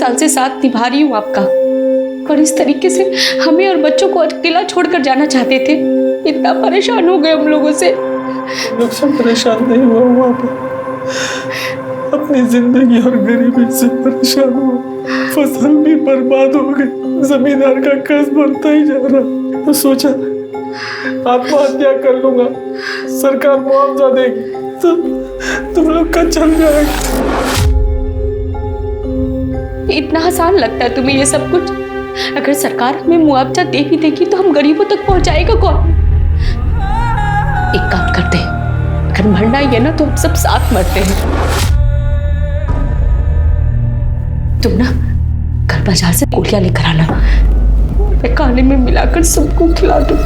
साल से साथ निभा रही हूँ आपका, और इस तरीके से हमें और बच्चों को अकेला छोड़कर जाना चाहते थे। इतना परेशान हो गए हम लोगों से। लक्ष्मण परेशान नहीं हुआ वहाँ पर, अपनी जिंदगी और गरीबी से परेशान हुआ। फसल भी बर्बाद हो गई, जमींदार का कर्ज बढ़ता ही जा रहा। तो सोचा आत्महत्या कर लूंगा, सरकार मुआवजा देगी तो तुम लोग का चल जाएगा। इतना आसान लगता है तुम्हें ये सब कुछ? अगर सरकार हमें मुआवजा दे भी देगी तो हम गरीबों तक पहुंचाएगा कौन? एक काम करते हैं, अगर मरना ही है ना तो हम सब साथ मरते हैं। तुम ना कल बाजार से गोलियां लेकर आना, मैं खाने में मिलाकर सबको खिला दूं।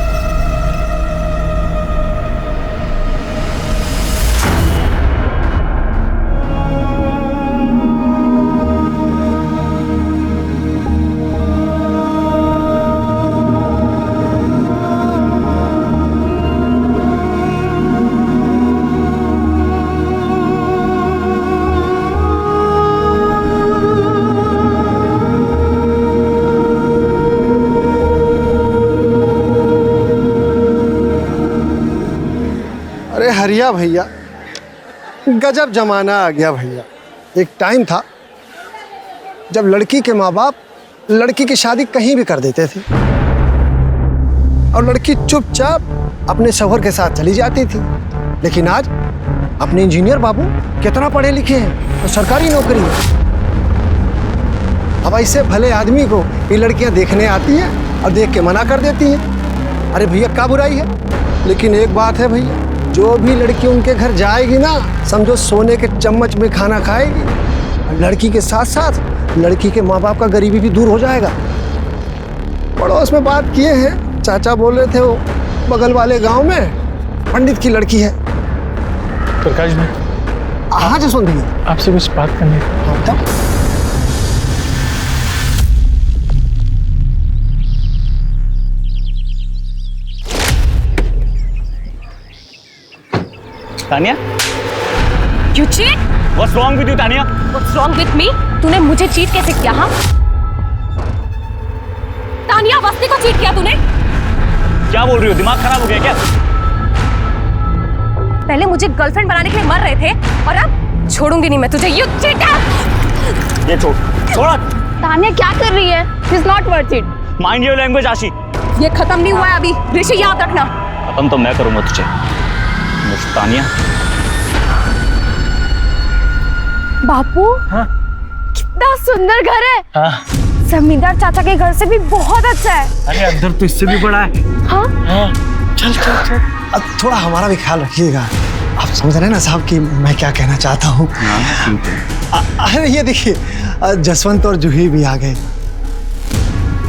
हरिया भैया, गजब जमाना आ गया भैया। एक टाइम था जब लड़की के माँ बाप लड़की की शादी कहीं भी कर देते थे और लड़की चुपचाप अपने शौहर के साथ चली जाती थी। लेकिन आज अपने इंजीनियर बाबू कितना पढ़े लिखे हैं तो सरकारी नौकरी है। अब ऐसे भले आदमी को ये लड़कियां देखने आती हैं और देख के मना कर देती हैं। अरे भैया क्या बुराई है? लेकिन एक बात है भैया, जो भी लड़की उनके घर जाएगी ना, समझो सोने के चम्मच में खाना खाएगी। और लड़की के साथ साथ लड़की के माँ बाप का गरीबी भी दूर हो जाएगा। पड़ोस में बात किए हैं, चाचा बोल रहे थे वो बगल वाले गांव में पंडित की लड़की है। प्रकाश भाई, हाँ जसवंत भैया, आपसे कुछ बात करनी है। Tania, You cheat? what's wrong with you, Tania? What's wrong with me? तूने मुझे चीट कैसे किया? हाँ? तानिया, वस्ती को चीट किया तूने? क्या बोल रही हो? दिमाग खराब हो गया क्या? पहले मुझे गर्लफ्रेंड बनाने के लिए मर रहे थे और अब छोड़ूंगी नहीं मैं तुझे। You cheater! ये छोड़ा। तानिया क्या कर रही है? It's not worth it. Mind your language, आशी। ये खत्म नहीं हुआ है अभी, ऋषि याद रखना। खत्म तो मैं करूंगा तुझे। तानिया, बापू, हाँ? कितना सुंदर घर है। हाँ? जमींदार चाचा के घर से भी बहुत अच्छा है। अरे अंदर तो इससे भी बड़ा है। हाँ? हाँ? चल चल चल। अब थोड़ा हमारा भी ख्याल रखिएगा। आप समझ रहे हैं ना साहब कि मैं क्या कहना चाहता हूँ। अरे ये देखिए, जसवंत और जूही भी आ गए।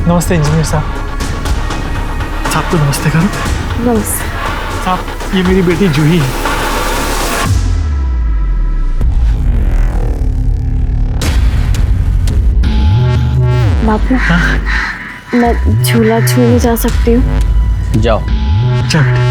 नमस्ते इंजीनियर साहब। साहब को नमस्ते करो। नमस्ते साहब, ये मेरी बेटी जूही है। बापू, मैं झूला झूलने जा सकती हूँ? जाओ। चल बेटा।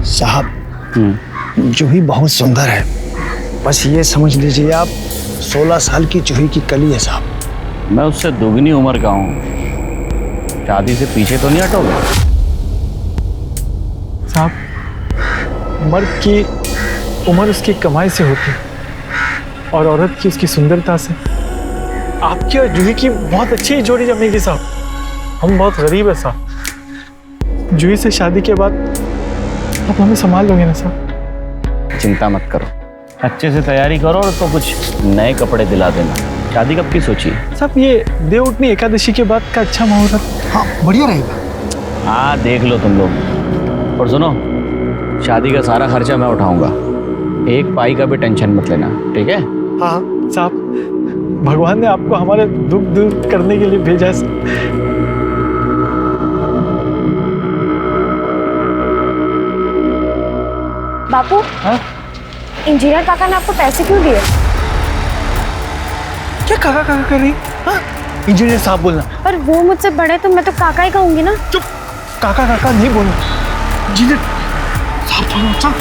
साहब, जूही बहुत सुंदर है। बस ये समझ लीजिए आप 16 साल की जूही की कली है साहब। मैं उससे दोगुनी उम्र का हूँ, शादी से पीछे तो नहीं हटोगे? साहब, मर्द की उम्र उसकी कमाई से होती है और औरत की उसकी सुंदरता से। आपकी और जूही की बहुत अच्छी जोड़ी जमेगी साहब। हम बहुत गरीब है साहब। जूही से शादी के बाद आप हमें संभाल लोगे ना साहब? चिंता मत करो, अच्छे से तैयारी करो और तो कुछ नए कपड़े दिला देना। शादी कब की सोची? साहब, ये देवउठनी एकादशी के बाद का अच्छा मुहूर्त। हाँ, बढ़िया रहेगा। हाँ, देख लो तुम लोग। और सुनो, शादी का सारा खर्चा मैं उठाऊंगा, एक पाई का भी टेंशन मत लेना, ठीक है? हाँ साहब, भगवान ने आपको हमारे दुख दूर करने के लिए भेजा है। बापू, हाँ? इंजीनियर काका ने आपको पैसे क्यों दिए? क्या काका काका कर रही? हाँ? इंजीनियर साहब बोलना। पर वो मुझसे बड़े तो मैं तो काका ही कहूंगी ना। चुप, काका काका नहीं बोलना, इंजीनियर साहब बोलो। चल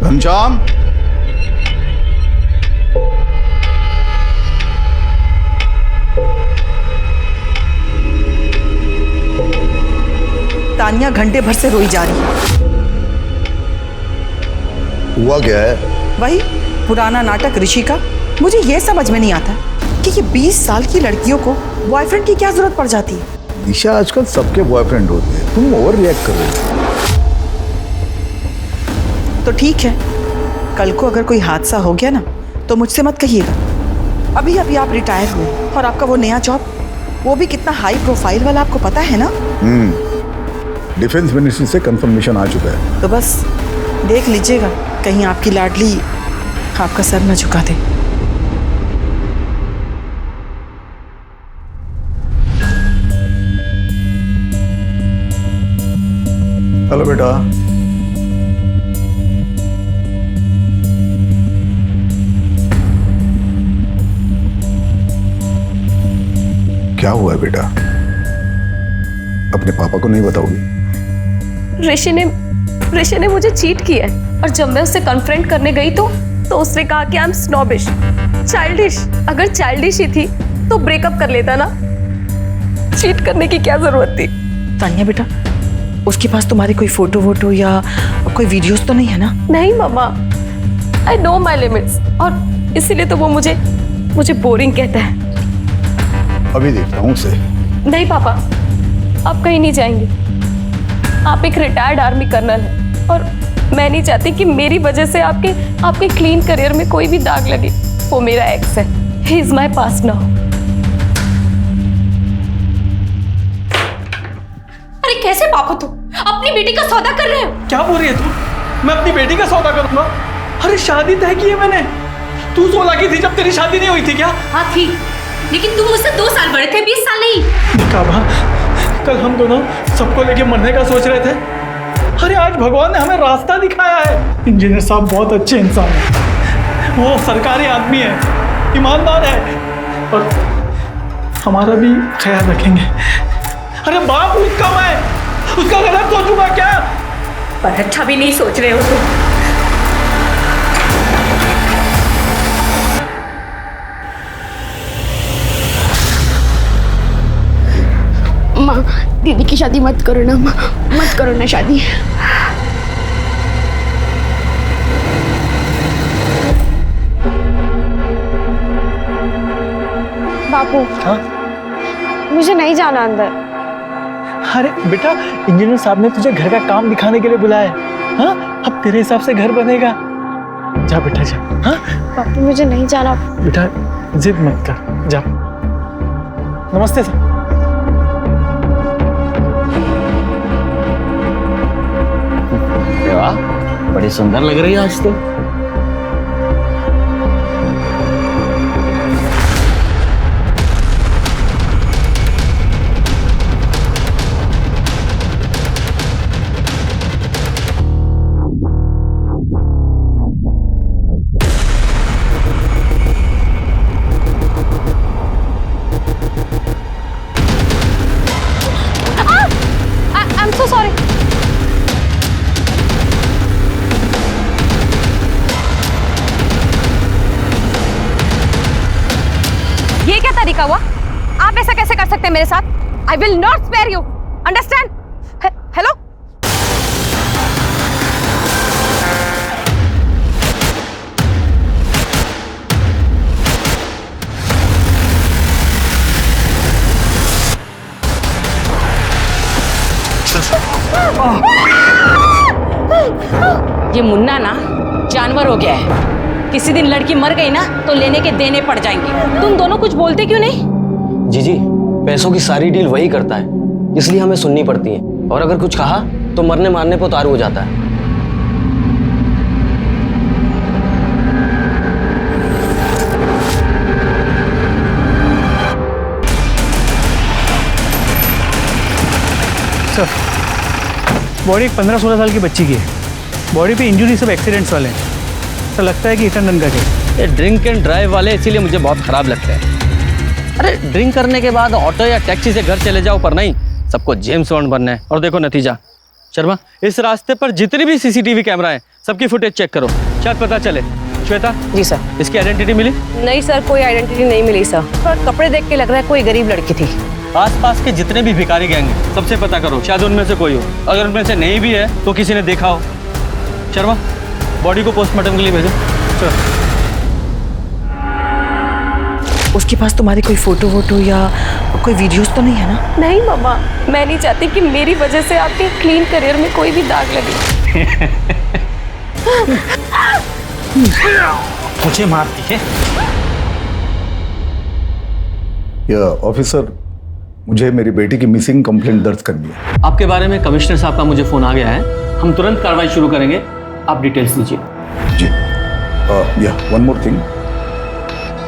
घनश्याम, तानिया घंटे भर से रोई जा रही है। हुआ क्या है? वही पुराना नाटक ऋषि का। मुझे ये समझ में नहीं आता कि ये 20 साल की लड़कियों को बॉयफ्रेंड की क्या जरूरत पड़ जाती है। ईशा, आजकल सबके बॉयफ्रेंड होते हैं, तुम ओवर रिएक्ट कर रहे हो। तो ठीक है, कल को अगर कोई हादसा हो गया ना तो मुझसे मत कहिएगा। अभी अभी आप रिटायर हुए और आपका वो नया जॉब, वो भी कितना हाई प्रोफाइल वाला, आपको पता है ना। डिफेंस मिनिस्ट्री से कंफर्मेशन आ चुका है। तो बस देख लीजिएगा, कहीं आपकी लाडली आपका सर न झुका दे। हेलो बेटा। क्या हुआ है बेटा? अपने पापा को नहीं बताओगी? ऋषि ने मुझे चीट किया है और जब मैं उससे कन्फ्रंट करने गई तो उसने कहा कि आई एम स्नॉबिश, चाइल्डिश। अगर चाइल्डिश ही थी तो ब्रेकअप कर लेता ना, चीट करने की क्या जरूरत थी। तानिया बेटा, उसके पास तुम्हारी कोई फोटो वोटो या कोई वीडियोस तो नहीं है ना? नहीं मामा, आई नो माई लिमिट्स, और इसीलिए तो वो मुझे बोरिंग कहता है। अभी देखता हूँ उसे। नहीं पापा, आप कहीं नहीं जाएंगे। आप एक रिटायर्ड आर्मी कर्नल हैं और मैं नहीं चाहती कि मेरी वजह से आपके क्लीन करियर में कोई भी दाग लगे। वो मेरा एक्स है, he is my past now. अरे कैसे पापा तुम अपनी बेटी का सौदा कर रहे हो? क्या बोल रही है तू? मैं अपनी बेटी का सौदा करूंगा? अरे शादी तय की है मैंने। तू 16 की थी जब तेरी शादी नहीं हुई थी क्या? हाँ थी, लेकिन तुम मुझसे 2 साल बड़े थे, 20 साल नहीं। काबा, कल हम दोनों सबको लेके मरने का सोच रहे थे। अरे आज भगवान ने हमें रास्ता दिखाया है। इंजीनियर साहब बहुत अच्छे इंसान हैं, वो सरकारी आदमी है, ईमानदार है और हमारा भी ख्याल रखेंगे। अरे बाप उसका, मैं उसका गलत सोचूंगा क्या? पर अच्छा भी नहीं सोच रहे हो तुम। माँ, दीदी की शादी मत करो ना माँ, मत करो ना शादी। बापू, हाँ? मुझे नहीं जाना अंदर। अरे बेटा, इंजीनियर साहब ने तुझे घर का काम दिखाने के लिए बुलाया है। हाँ, अब तेरे हिसाब से घर बनेगा। जा बेटा जा। हाँ बापू, मुझे नहीं जाना। बेटा जिद मत कर, जा। नमस्ते सर। वाह, बड़ी सुंदर लग रही है आज तो। I am so sorry. ये क्या तरीका हुआ? आप ऐसा कैसे कर सकते हैं मेरे साथ? I will not spare you, understand? Hello, ये मुन्ना ना जानवर हो गया है। किसी दिन लड़की मर गई ना तो लेने के देने पड़ जाएंगे। तुम दोनों कुछ बोलते क्यों नहीं? जी पैसों की सारी डील वही करता है, इसलिए हमें सुननी पड़ती है। और अगर कुछ कहा तो मरने मारने पर उतारू हो जाता है। बॉडी एक 15-16 साल की बच्ची की है। बॉडी पे इंजरी सब एक्सीडेंट्स वाले हैं। तो लगता है कि हिट एंड रन का केस। ये ड्रिंक एंड ड्राइव वाले इसीलिए मुझे बहुत खराब लगते हैं। अरे ड्रिंक करने के बाद ऑटो या टैक्सी से घर चले जाओ, पर नहीं, सबको जेम्स बॉन्ड बनना है। और देखो नतीजा। शर्मा, इस रास्ते पर जितने भी सीसीटीवी कैमरा हैं सबकी फुटेज चेक करो, शायद पता चले। श्वेता। जी सर। इसकी आइडेंटिटी मिली? नहीं सर, कोई आइडेंटिटी नहीं मिली सर, पर कपड़े देख के लग रहा है कोई गरीब लड़की थी। आसपास के जितने भी भिखारी गैंग हैं सबसे पता करो, शायद उनमें से कोई हो। अगर उनमें से नहीं भी है तो किसी ने देखा हो। शर्मा, बॉडी को पोस्टमार्टम के लिए भेजो। चलो। उसके पास तुम्हारी कोई फोटो वोटो या कोई वीडियोस तो नहीं है ना? नहीं मामा, मैं नहीं चाहती कि मेरी वजह से आपके क्लीन करियर में कोई भी दाग लगे। मुझे मारती है। ऑफिसर, मुझे मेरी बेटी की मिसिंग कंप्लेंट दर्ज करनी है। आपके बारे में कमिश्नर साहब का मुझे फोन आ गया है, हम तुरंत कार्रवाई शुरू करेंगे। आप डिटेल्स दीजिए। जी। वन मोर थिंग,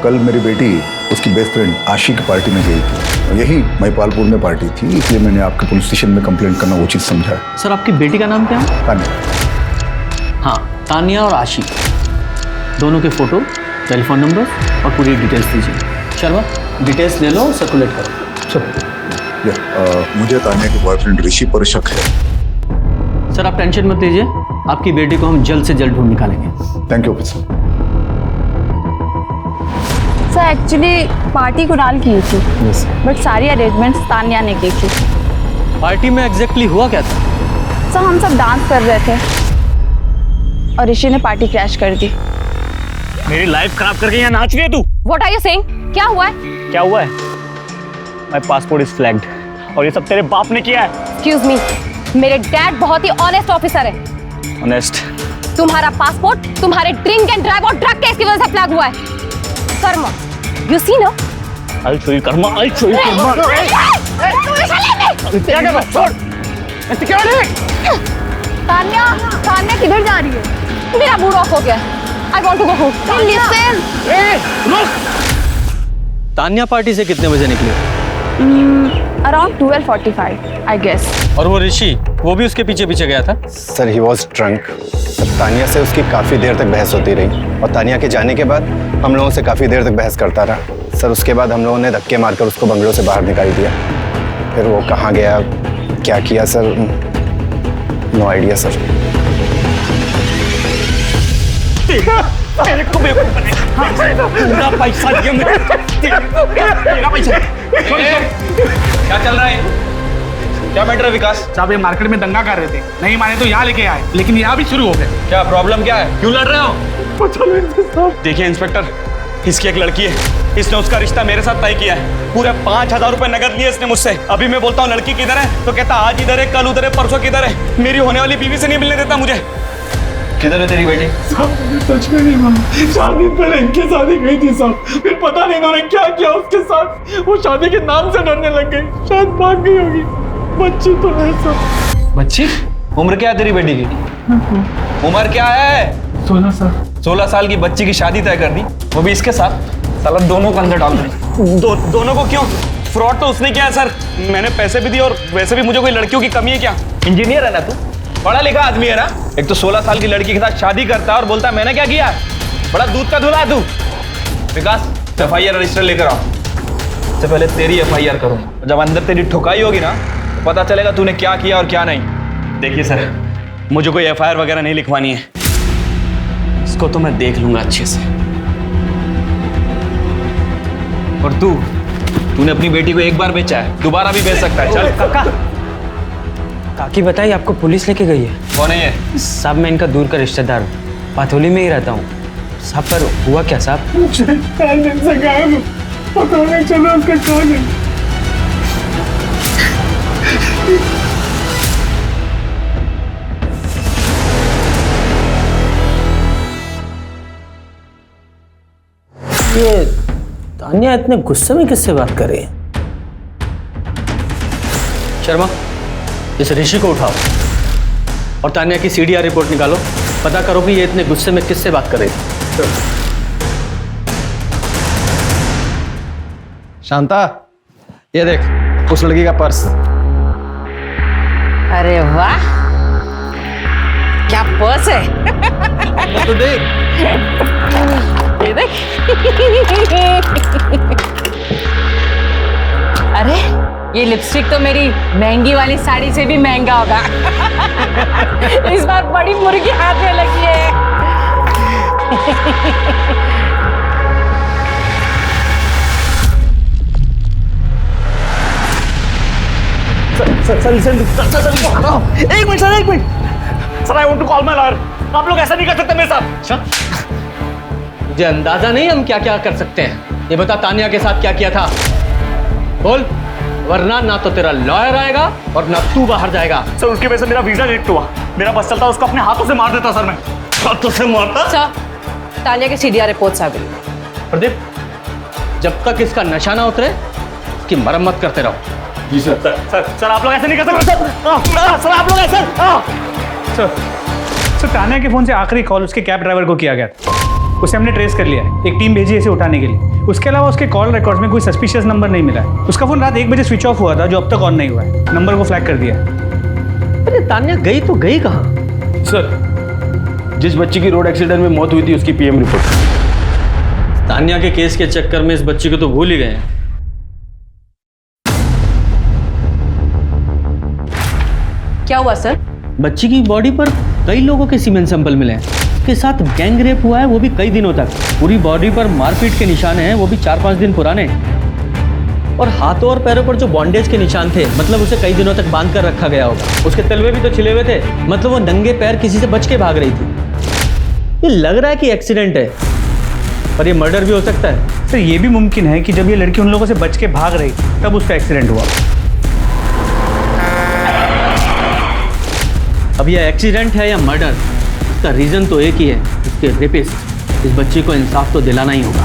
कल मेरी बेटी उसकी बेस्ट फ्रेंड आशी की पार्टी में गई थी। यही महिपालपुर में पार्टी थी, इसलिए मैंने आपके पुलिस स्टेशन में कंप्लेंट करना उचित समझा है। सर, आपकी बेटी का नाम क्या है? तान्या। हाँ, तान्या और आशी, दोनों के फोटो, टेलीफोन नंबर और पूरी डिटेल्स दीजिए। शर्मा, डिटेल्स ले लो, सर्कुलेट करो सब। मुझे तान्या के बॉयफ्रेंड ऋषि पर शक है। सर, आप टेंशन मत लीजिए, आपकी बेटी को हम जल्द से जल्द ढूंढ निकालेंगे। Thank you officer. Sir actually party Kunal की थी, बट सारी अरेंजमेंट्स तान्या ने की थी। पार्टी में एग्जैक्टली हुआ क्या था? सर हम सब डांस कर रहे थे और ऋषि ने पार्टी क्रैश कर दी। मेरी लाइफ खराब करके यहाँ नाच रही है तू। What are you saying? क्या हुआ है? क्या हुआ है? माय पासपोर्ट इज फ्लैग्ड और ये सब तेरे बाप ने किया है। Excuse me, मेरे डैड बहुत ही ऑनेस्ट ऑफिसर है। ऑनेस्ट? तुम्हारा पासपोर्ट तुम्हारे ड्रिंक एंड ड्राइव और ड्रग केस की वजह से फ्लैग हुआ है। कर्मा, you see ना? I'll show you karma, I'll show you karma। क्या कर रहा है? छोड़। तान्या, तान्या किधर जा रही है? मेरा मूड ऑफ हो गया। I want to go home. Listen. Tanya party से कितने बजे निकली? Around 12:45 I guess. और वो ऋषि, वो भी उसके पीछे पीछे गया था? Sir he was drunk. Tania से उसकी काफ़ी देर तक बहस होती रही और तानिया के जाने के बाद हम लोगों से काफ़ी देर तक बहस करता रहा। सर उसके बाद हम लोगों ने धक्के मारकर उसको बंगलों से बाहर निकाल दिया। फिर वो कहाँ गया, क्या किया सर, नो आइडिया सर। मेरे को बेवकूफ बने। पूरा पैसा दिया मेरा पैसा। क्या चल रहा है? क्या मैटर है विकास? साहब, ये मार्केट में दंगा कर रहे थे, नहीं माने तो यहाँ लेके आए, लेकिन यहाँ भी शुरू हो गए। क्या प्रॉब्लम क्या है? क्यों लड़ रहे हो? देखिए इंस्पेक्टर, इसकी एक लड़की है, इसने उसका रिश्ता मेरे साथ तय किया है। पूरे 5,000 रुपए नगद लिए इसने मुझसे। अभी मैं बोलता हूँ लड़की किधर है तो कहता आज इधर है, कल उधर है, परसों किधर है। मेरी होने वाली बीवी से नहीं मिलने देता मुझे। किधर है तेरी बेटी? सच में नहीं मालूम। 4 दिन पहले इनकी शादी गई थी साहब, फिर पता नहीं इन्होंने क्या किया उसके साथ। वो शादी के नाम से डरने लग गई, शायद भाग गई होगी। बच्ची तो है सब। बच्ची? उम्र क्या है तेरी बेटी की? उम्र क्या है? 16 साल। 16 साल की बच्ची की शादी तय कर दी, वो भी इसके साथ। साला दोनों को अंदर डाल दे। दोनों को क्यों? फ्रॉड तो उसने किया है सर। मैंने पैसे भी दिए और वैसे भी मुझे कोई लड़कियों की कमी है क्या? इंजीनियर है ना तू, पढ़ा लिखा आदमी है ना। एक तो 16 साल की लड़की के साथ शादी करता है और बोलता है मैंने क्या किया। बड़ा दूध का धुला है तू। विकास, FIR रजिस्टर लेकर आओ। सबसे पहले तेरी FIR करूंगा, जब अंदर तेरी ठुकाई होगी ना तो पता चलेगा तूने क्या किया और क्या नहीं। देखिए सर, मुझे कोई FIR वगैरह नहीं लिखवानी है, इसको तो मैं देख लूंगा अच्छे से। और तूने अपनी बेटी को एक बार बेचा है, दोबारा भी बेच सकता है। चल काका। काकी बताइए, आपको पुलिस लेके गई है? कौन है ये? साहब, मैं इनका दूर का रिश्तेदार हूँ, पाथोली में ही रहता हूँ साहब। पर हुआ क्या साहब? 4 दिन से गायब हूँ, पता नहीं चला उसका कौन है। ये तान्या इतने गुस्से में किससे बात कर रही है? शर्मा, इस ऋषि को उठाओ और तान्या की CDR रिपोर्ट निकालो। पता करो कि ये इतने गुस्से में किससे बात कर रही थी। शांता, ये देख उस लड़की का पर्स। अरे वाह, क्या पर्स है? तो देख। ये देख। अरे ये लिपस्टिक तो मेरी महंगी वाली साड़ी से भी महंगा होगा। इस बार बड़ी मुर्गी हाथ में लगी है। एक minute sir, I want to call my lawyer. आप लोग ऐसा नहीं कर सकते मेरे साथ। मुझे अंदाजा नहीं हम क्या क्या कर सकते हैं। ये बता तानिया के साथ क्या किया था, बोल, वरना ना तो तेरा लॉयर आएगा और ना तू बाहर जाएगा। सर उसकी वजह से मेरा वीजा रिजेक्ट हुआ। मेरा बस चलता उसको अपने हाथों से मार देता सर। मैं हाथों से मारता। सर तानिया के सीडीआर रिपोर्ट्स आ गई। प्रदीप, जब तक इसका नशा ना उतरे इसकी मरम्मत करते रहो। जी सर। सर आप लोग ऐसे नहीं कर सकते सर आप लोग ऐसे। सर तानिया के फोन से आखिरी कॉल उसके कैब ड्राइवर को किया गया था। उसे हमने ट्रेस कर लिया है। एक टीम भेजी है इसे उठाने के लिए। उसके अलावा उसके कॉल रिकॉर्ड्स में कोई सस्पिशियस नंबर नहीं मिला है। उसका फोन रात 1 बजे स्विच ऑफ हुआ था, जो अब तक ऑन नहीं हुआ है। नंबर को फ्लैग कर दिया है। अरे तानिया गई तो गई कहाँ? सर जिस बच्ची की रोड एक्सीडेंट में मौत हुई थी उसकी पीएम रिपोर्ट। तानिया के केस के चक्कर में इस बच्ची को तो भूल ही गए हैं। क्या हुआ सर? बच्ची की बॉडी पर कई लोगों के सीमेन सैंपल मिले हैं। उसके साथ गैंग रेप हुआ है, वो भी कई दिनों तक। पूरी बॉडी पर मारपीट के निशान हैं, वो भी 4-5 दिन पुराने। और हाथों और पैरों पर जो बॉन्डेज के निशान थे, मतलब उसे कई दिनों तक बांध कर रखा गया होगा। उसके तलवे भी तो छिले हुए थे, मतलब वो नंगे पैर किसी से बच के भाग रही थी। ये लग रहा है कि एक्सीडेंट है, पर ये मर्डर भी हो सकता है। सर ये भी मुमकिन है कि जब ये लड़की उन लोगों से बच के भाग रही तब उसका एक्सीडेंट हुआ। अब यह एक्सीडेंट है या मर्डर, इसका रीजन तो एक ही है, इसके रेपिस्ट। इस बच्ची को इंसाफ तो दिलाना ही होगा।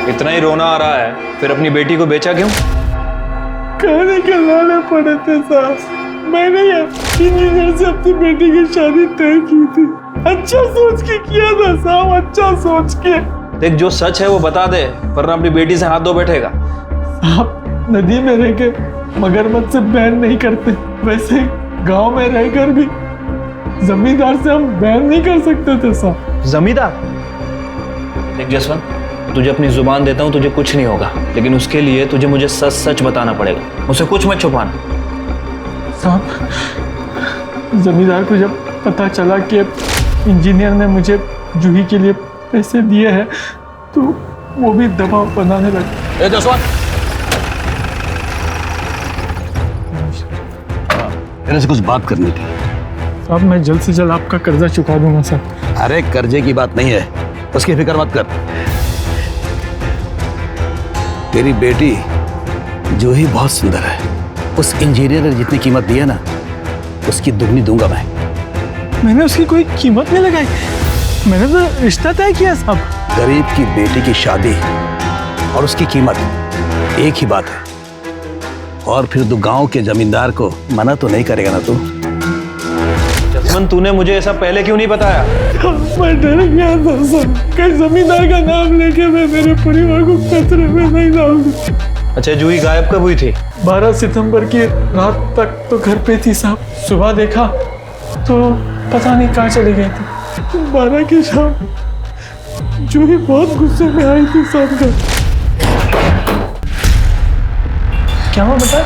इतना ही रोना आ रहा है, फिर अपनी बेटी को बेचा क्यों? खाने के लाने पड़े थे साहब। मैंने इंजीनियर से अपनी बेटी की शादी तय की थी। अच्छा सोच के किया था साहब, अच्छा सोच के। देख जो सच है वो बता दे, वरना अपनी बेटी से हाथ धो बैठेगा। साहब नदी में रह के मगरमच्छ से बैन नहीं करते, वैसे गांव में रहकर भी जमींदार से हम बैन नहीं कर सकते थे साहब। जमींदार? देख जसवंत, तुझे अपनी जुबान देता हूँ, तुझे कुछ नहीं होगा, लेकिन उसके लिए तुझे मुझे सच सच बताना पड़ेगा। मुझसे कुछ मत छुपाना। साहब जमींदार को जब पता चला कि इंजीनियर ने मुझे जूही के लिए पैसे दिए हैं, तो वो भी दबाव बनाने लगे। ए जसवंत, मेरे से कुछ बात करनी थी। साहब मैं जल्द से जल्द आपका कर्जा चुका दूंगा सर। अरे कर्जे की बात नहीं है, उसकी फिक्र मत कर। तेरी बेटी जूही बहुत सुंदर है। उस इंजीनियर ने जितनी कीमत दी है ना, उसकी दुगनी दूंगा मैं। मैंने उसकी कोई कीमत नहीं लगाई, मैंने तो रिश्ता तय किया साहब। गरीब की बेटी की शादी और उसकी कीमत एक ही बात है। और फिर तू गांव के जमींदार को मना तो नहीं करेगा ना तू? जसवंत तूने मुझे ऐसा पहले क्यों नहीं बताया? मैं डर गया था सर, कहीं जमींदार का नाम लेके मैं मेरे परिवार को खतरे में नहीं डाल दूं। अच्छा जूही गायब कब हुई थी? 12 सितंबर की रात तक तो घर पे थी साहब। सुबह देखा तो पता नहीं कहाँ चली गई थी। 12 की शाम जूही बहुत गुस्से में आई थी साहब घर। क्या हुआ बता?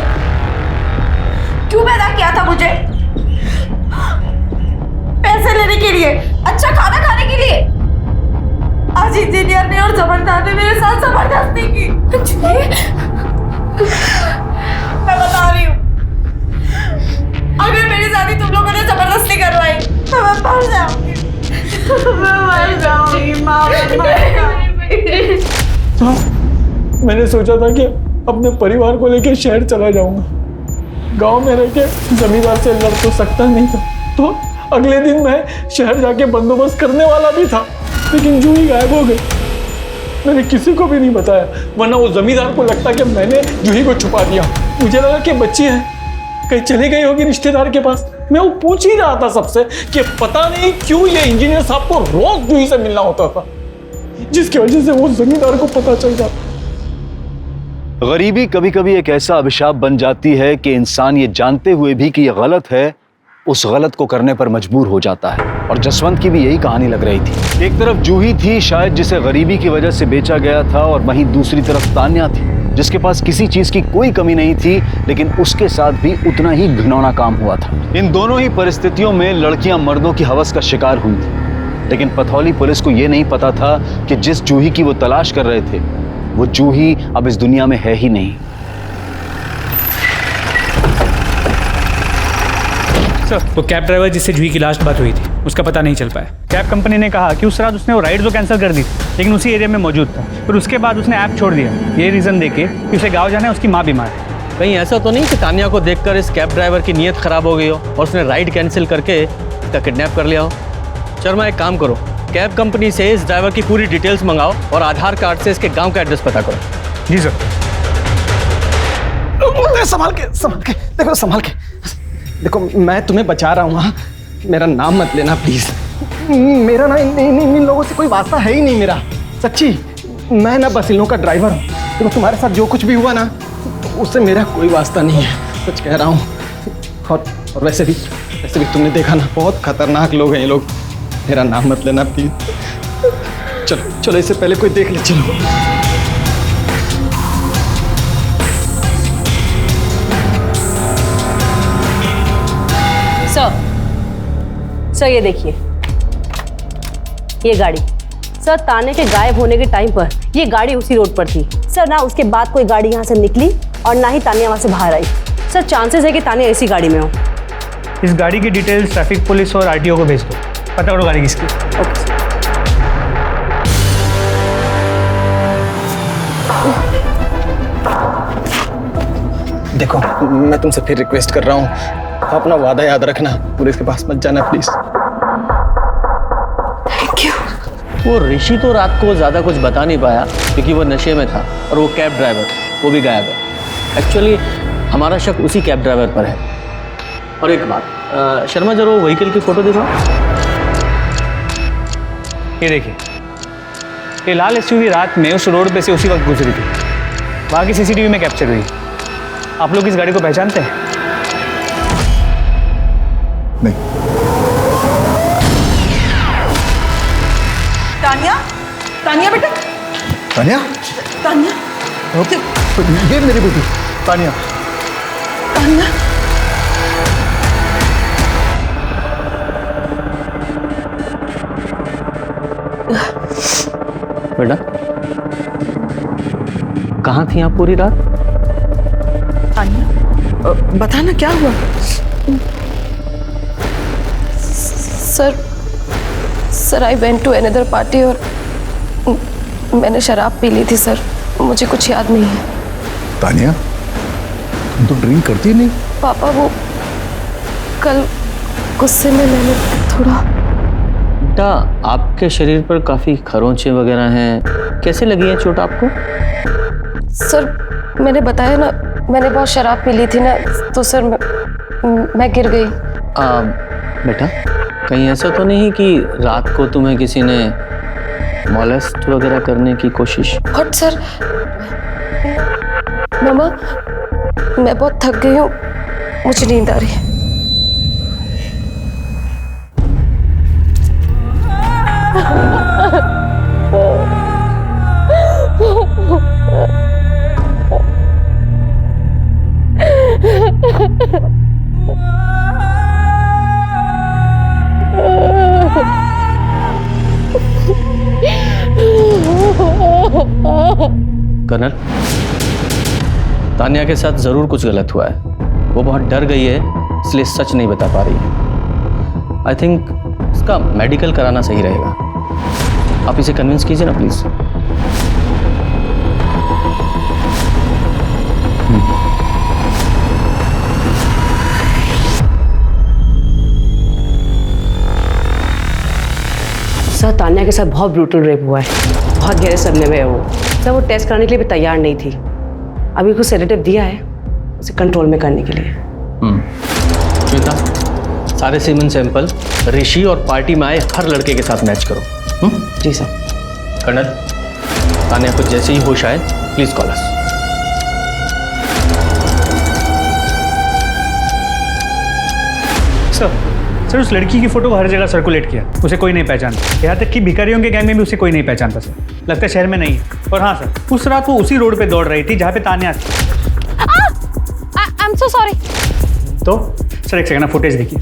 क्यों पैदा किया था मुझे? पैसे लेने के लिए, अच्छा खाना खाने के लिए। आज इंजीनियर ने और जबरदस्त ने मेरे साथ जबरदस्ती की। मैं बता रही हूँ, अगर मेरी शादी तुम लोगों ने जबरदस्ती करवाई तो मैं मर जाऊंगी। मैं मर जाऊंगी माँ, मैं मर जाऊंगी। साहब मैंने सोचा था कि अपने परिवार को लेकर शहर चला जाऊंगा। गांव में रह के जमींदार से लड़ तो सकता नहीं था, तो अगले दिन मैं शहर जाके बंदोबस्त करने वाला भी था, लेकिन जूही गायब हो गई। मैंने किसी को भी नहीं बताया, वरना वो जमींदार को लगता कि मैंने जूही को छुपा दिया। मुझे लगा कि बच्ची है, कहीं चली गई होगी रिश्तेदार के पास। मैं वो पूछ ही रहा था सबसे कि पता नहीं क्यों ये इंजीनियर साहब को रोज जूही से मिलना होता था, जिसकी वजह से वो जमींदार को पता चल जाता। गरीबी कभी कभी एक ऐसा अभिशाप बन जाती है कि इंसान ये जानते हुए भी कि ये गलत है, उस गलत को करने पर मजबूर हो जाता है। और जसवंत की भी यही कहानी लग रही थी। एक तरफ जूही थी शायद जिसे गरीबी की वजह से बेचा गया था, और वहीं दूसरी तरफ तान्या थी जिसके पास किसी चीज की कोई कमी नहीं थी, लेकिन उसके साथ भी उतना ही घिनौना काम हुआ था। इन दोनों ही परिस्थितियों में लड़कियां मर्दों की हवस का शिकार हुई थी, लेकिन पथौली पुलिस को यह नहीं पता था कि जिस जूही की वो तलाश कर रहे थे वो जूही अब इस दुनिया में है ही नहीं। सर, तो कैब ड्राइवर जिससे जूही की लास्ट बात हुई थी उसका पता नहीं चल पाया। कैब कंपनी ने कहा कि उस रात उसने वो राइड तो कैंसिल कर दी, लेकिन उसी एरिया में मौजूद था। फिर उसके बाद उसने ऐप छोड़ दिया, ये रीज़न देके कि उसे गाँव जाना है, उसकी माँ बीमार है। कहीं ऐसा तो नहीं कि तान्या को देखकर इस कैब ड्राइवर की नीयत खराब हो गई हो और उसने राइड कैंसिल करके इसका किडनैप कर लिया हो? शर्मा, एक काम करो, कैब कंपनी से इस ड्राइवर की पूरी डिटेल्स मंगाओ और आधार कार्ड से इसके गांव का एड्रेस पता करो। जी सर। संभाल के देखो, संभाल के देखो, मैं तुम्हें बचा रहा हूँ। हाँ, मेरा नाम मत लेना प्लीज। मेरा ना इन लोगों से कोई वास्ता है ही नहीं मेरा, सच्ची। मैं ना बस इन लोगों का ड्राइवर हूँ। देखो, तुम्हारे साथ जो कुछ भी हुआ ना उससे मेरा कोई वास्ता नहीं है, सच कह रहा हूँ। और वैसे भी तुमने देखा ना, बहुत खतरनाक लोग हैं ये लोग। मेरा नाम मत लेना प्लीज। चलो चलो, इससे पहले कोई देख ले। चलो। सर, ये देखिए, ये गाड़ी। सर, तान्या के गायब होने के टाइम पर ये गाड़ी उसी रोड पर थी। सर, ना उसके बाद कोई गाड़ी यहाँ से निकली और ना ही तान्या वहाँ से बाहर आई। सर, चांसेस है कि तान्या इसी गाड़ी में हो। इस गाड़ी की डिटेल्स ट्रैफिक पुलिस और आरटीओ को भेज दो, पता करो गाड़ी किसकी। ओके। देखो, मैं तुमसे फिर रिक्वेस्ट कर रहा हूँ, अपना वादा याद रखना, पुलिस के पास मत जाना प्लीज। Thank you. वो ऋषि तो रात को ज़्यादा कुछ बता नहीं पाया क्योंकि वो नशे में था, और वो कैब ड्राइवर वो भी गायब है। एक्चुअली हमारा शक उसी कैब ड्राइवर पर है। और एक बात, शर्मा, जरा वो व्हीकल की फ़ोटो दिखाओ। ये देखिए, ये लाल एसयूवी रात में उस रोड पे से उसी वक्त गुजरी थी। वहाँ की सीसीटीवी में कैप्चर हुई। आप लोग इस गाड़ी को पहचानते हैं? नहीं। तान्या बेटा, तान्या, ये मेरी बेटी तान्या। बेटा, कहाँ थी आप पूरी रात? बता ना क्या हुआ। Sir, I went to another party और मैंने शराब पी ली थी सर, मुझे कुछ याद नहीं है। तान्या, तुम तो ड्रिंक करती नहीं। पापा, वो कल गुस्से में मैंने थोड़ा। बेटा, आपके शरीर पर काफ़ी खरोंचे वगैरह हैं, कैसे लगी है चोट आपको? सर, मैंने बताया ना, मैंने बहुत शराब पी ली थी ना, तो सर मैं गिर गई। बेटा, कहीं ऐसा तो नहीं कि रात को तुम्हें किसी ने मॉलेस्ट वगैरह करने की कोशिश? बट सर, मामा, मैं बहुत थक गई हूँ, मुझे नींद आ रही है। कर्नल, तान्या के साथ जरूर कुछ गलत हुआ है। वो बहुत डर गई है, इसलिए सच नहीं बता पा रही है। आई थिंक इसका मेडिकल कराना सही रहेगा। आप इसे कन्विंस कीजिए ना प्लीज। सर, तान्या के साथ बहुत ब्रूटल रेप हुआ है, बहुत गहरे सदमे में है वो। सर, वो टेस्ट कराने के लिए भी तैयार नहीं थी। अभी कुछ सेडेटिव दिया है उसे कंट्रोल में करने के लिए। श्वेता, सारे सीमन सैंपल ऋषि और पार्टी में आए हर लड़के के साथ मैच करो। जी सर। कर्नल, तान्या को जैसे ही होश आए प्लीज कॉल अस। सर उस लड़की की फोटो को हर जगह सर्कुलेट किया, उसे कोई नहीं पहचानता। यहाँ तक कि भिखारियों के गैंग में भी उसे कोई नहीं पहचानता सर। लगता है शहर में नहीं है। और हाँ सर, उस रात वो उसी रोड पे दौड़ रही थी जहाँ पे तान्या थी। I am so sorry. तो सर एक सेकंड, फुटेज देखिए।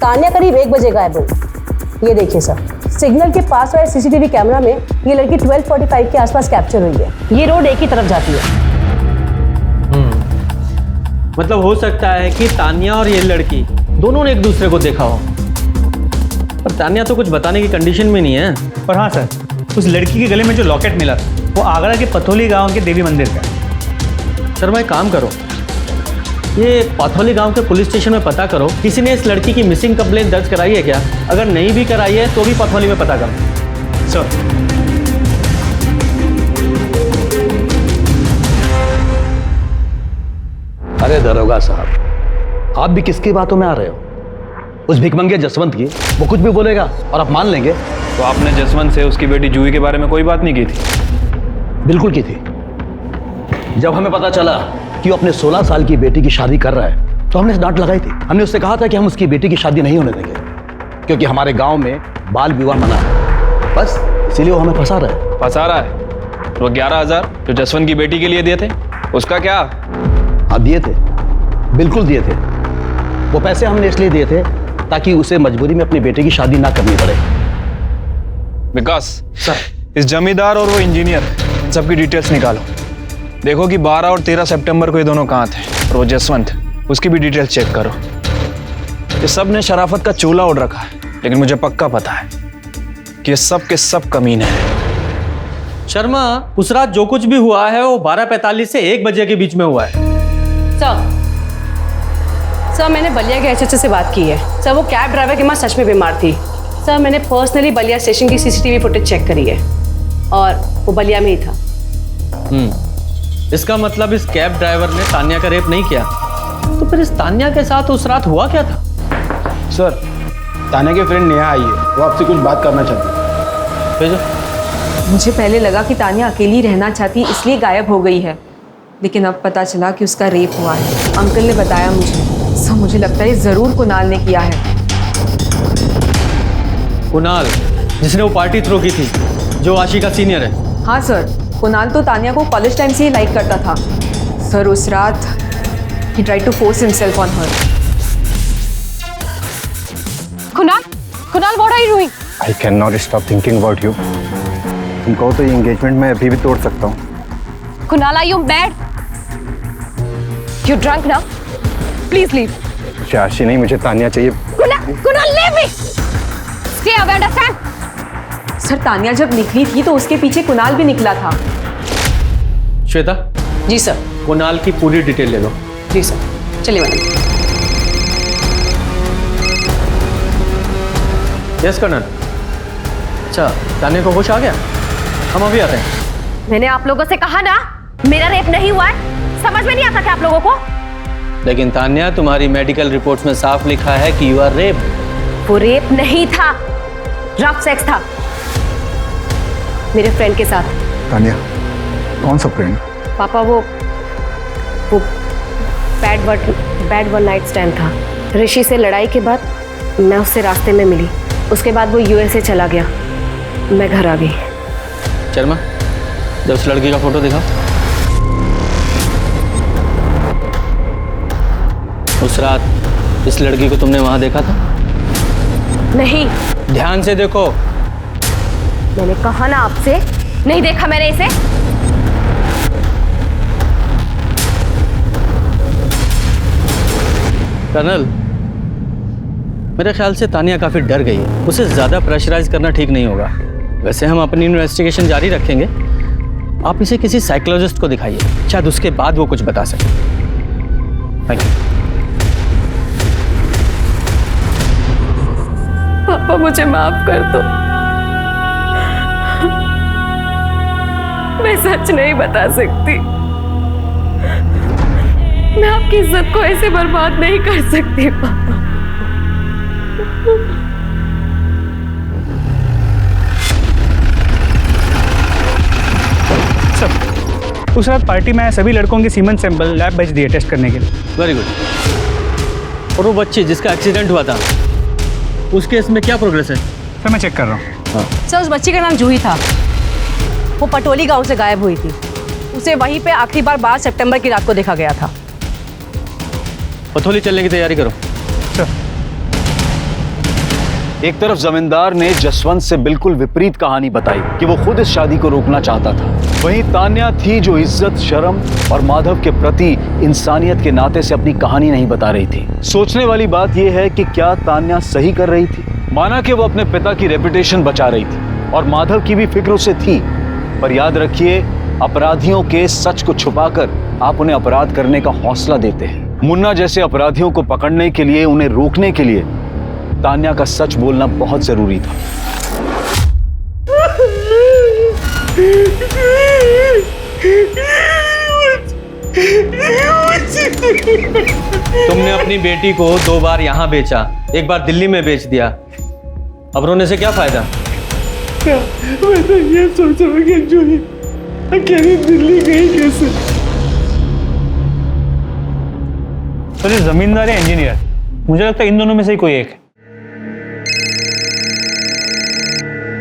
तान्या करीब 1 बजे गायब हुई। ये देखिए सर, सिग्नल के पास वाले सीसीटीवी कैमरा में ये लड़की 12:45 के आसपास कैप्चर हुई है। ये रोड एक ही तरफ जाती है। मतलब हो सकता है कि तान्या और ये लड़की दोनों ने एक दूसरे को देखा हो, पर तान्या तो कुछ बताने की कंडीशन में नहीं है। और हाँ सर, उस लड़की के गले में जो लॉकेट मिला वो आगरा के पथौली गांव के देवी मंदिर का है। शर्मा एक काम करो, ये पाथौली गांव के पुलिस स्टेशन में पता करो किसी ने इस लड़की की मिसिंग कंप्लेंट दर्ज कराई है क्या। अगर नहीं भी कराई है तो भी पाथौली में पता करो। सर अरे दरोगा साहब, आप भी किसकी बातों में आ रहे हो? उस भिखमंगे जसवंत की, वो कुछ भी बोलेगा और आप मान लेंगे? तो आपने जसवंत से उसकी बेटी जूही के बारे में कोई बात नहीं की थी? बिल्कुल की थी। जब हमें पता चला कि वो अपने 16 साल की बेटी की शादी कर रहा है तो हमने डांट लगाई थी। हमने उससे कहा था कि हम उसकी बेटी की शादी नहीं होने देंगे, क्योंकि हमारे गांव में बाल विवाह मना है। बस इसीलिए वो हमें फंसा रहा है। फंसा रहा है? वो 11,000 जो जसवंत की बेटी के लिए दिए थे, उसका क्या? हाँ दिए थे, बिल्कुल दिए थे। वो पैसे हमने इसलिए दिए थे ताकि उसे मजबूरी में अपनी बेटी की शादी ना करनी पड़े। विकास सर, इस जमींदार और वो इंजीनियर, इन सबकी डिटेल्स निकालो। देखो कि 12 और 13 सितंबर को ये दोनों कहाँ थे, और वो जसवंत, उसकी भी डिटेल्स चेक करो। ये सब ने शराफत का चोला ओढ़ रखा है, लेकिन मुझे पक्का पता है कि ये सब के सब कमीने हैं। शर्मा, उस रात जो कुछ भी हुआ है वो 12:45 से 1 बजे के बीच में हुआ है। सर मैंने बलिया के एचएचओ से बात की है। सर वो कैब ड्राइवर के माँ सच में बीमार थी। सर मैंने पर्सनली बलिया स्टेशन की सीसीटीवी फुटेज चेक करी है और वो बलिया में ही था। इसका मतलब इस कैब ड्राइवर ने तान्या का रेप नहीं किया, तो फिर इस तान्या के साथ उस रात हुआ क्या था? सर, तान्या के फ्रेंड नेहा आई है, वो आपसे कुछ बात करना चाहती है। भेजो। मुझे पहले लगा कि तान्या अकेली रहना चाहती इसलिए गायब हो गई है, लेकिन अब पता चला कि उसका रेप हुआ है। अंकल ने बताया मुझे। सर मुझे लगता है ज़रूर कुणाल ने किया है। कुणाल, जिसने वो पार्टी थ्रो की थी, जो आशी का सीनियर है। हाँ सर, कुणाल तो तान्या को कॉलेज टाइम से ही लाइक करता था। सर उस रात he tried to force himself on her. Kunal what are you doing? I cannot stop thinking about you. तुम कहो तो ये एंगेजमेंट मैं अभी भी तोड़ सकता हूँ। Kunal, are you mad? You drunk now? Please leave. आशी नहीं, मुझे तान्या चाहिए। Kunal, leave me. Stay away, understand? Sir Tanya जब निकली थी तो उसके पीछे कुणाल भी निकला था। श्वेता। जी सर। कुणाल की पूरी डिटेल ले लो। जी सर, चलिए मैडम। Yes colonel. अच्छा, तान्या को होश आ गया? हम अभी आते हैं। मैंने आप लोगों से कहा ना, मेरा रेप नहीं हुआ है। समझ में नहीं आता क्या आप लोगों को? लेकिन तान्या, तुम्हारी मेडिकल रिपोर्ट्स में साफ लिखा है कि यू आर रेप। वो रेप नहीं था, रफ सेक्स था मेरे फ्रेंड के साथ। तान्या, कौन सा फ्रेंड? पापा वो बैड वन नाइट स्टैंड था। ऋषि से लड़ाई के बाद मैं उससे रास्ते में मिली। उसके बाद वो यूएसए चला गया, मैं घर आ गई। शर्मा, जब उस लड़की का फोटो दिखा। उस रात इस लड़की को तुमने वहां देखा था? नहीं। ध्यान से देखो। मैंने कहा ना आपसे, नहीं देखा मैंने इसे। कर्नल, मेरे ख्याल से तान्या काफी डर गई है। उसे ज्यादा प्रेशराइज करना ठीक नहीं होगा। वैसे हम अपनी इन्वेस्टिगेशन जारी रखेंगे। आप इसे किसी साइकोलॉजिस्ट को दिखाइए, शायद उसके बाद वो कुछ बता सके। Thank you. पापा मुझे माफ कर दो, मैं सच नहीं बता सकती। मैं आपकी इज्जत को ऐसे बर्बाद नहीं कर सकती पापा। सब उस रात पार्टी में आए सभी लड़कों के सीमन सैंपल लैब भेज दिए टेस्ट करने के लिए। Very good. और वो बच्ची जिसका एक्सीडेंट हुआ था, उस केस में क्या प्रोग्रेस है? सर मैं चेक कर रहा हूँ। सर उस बच्ची का नाम जूही था। वो पटोली गांव से गायब हुई थी। उसे वहीं पे आखिरी बार 12 सितंबर की रात को देखा गया था। पथोली चलने की तैयारी करो। एक तरफ जमींदार ने जसवंत से बिल्कुल विपरीत कहानी बताई कि वो खुद इस शादी को रोकना चाहता था। वहीं तान्या थी जो इज्जत, शर्म और माधव के प्रति इंसानियत के नाते से अपनी कहानी नहीं बता रही थी। सोचने वाली बात यह है कि क्या तान्या सही कर रही थी? माना कि वो अपने पिता की रेपुटेशन बचा रही थी और माधव की भी फिक्र उसे थी, पर याद रखिए, अपराधियों के सच को छुपाकर आप उन्हें अपराध करने का हौसला देते हैं। मुन्ना जैसे अपराधियों को पकड़ने के लिए, उन्हें रोकने के लिए तान्या का सच बोलना बहुत जरूरी था। तुमने अपनी बेटी को 2 बार यहाँ बेचा, एक बार दिल्ली में बेच दिया। अब रोने से क्या फायदा? मैं तो ये सोच रहा हूँ कि जूही अकेली दिल्ली गई कैसे। तो ये जमींदार या इंजीनियर, मुझे लगता है इन दोनों में से ही कोई एक है।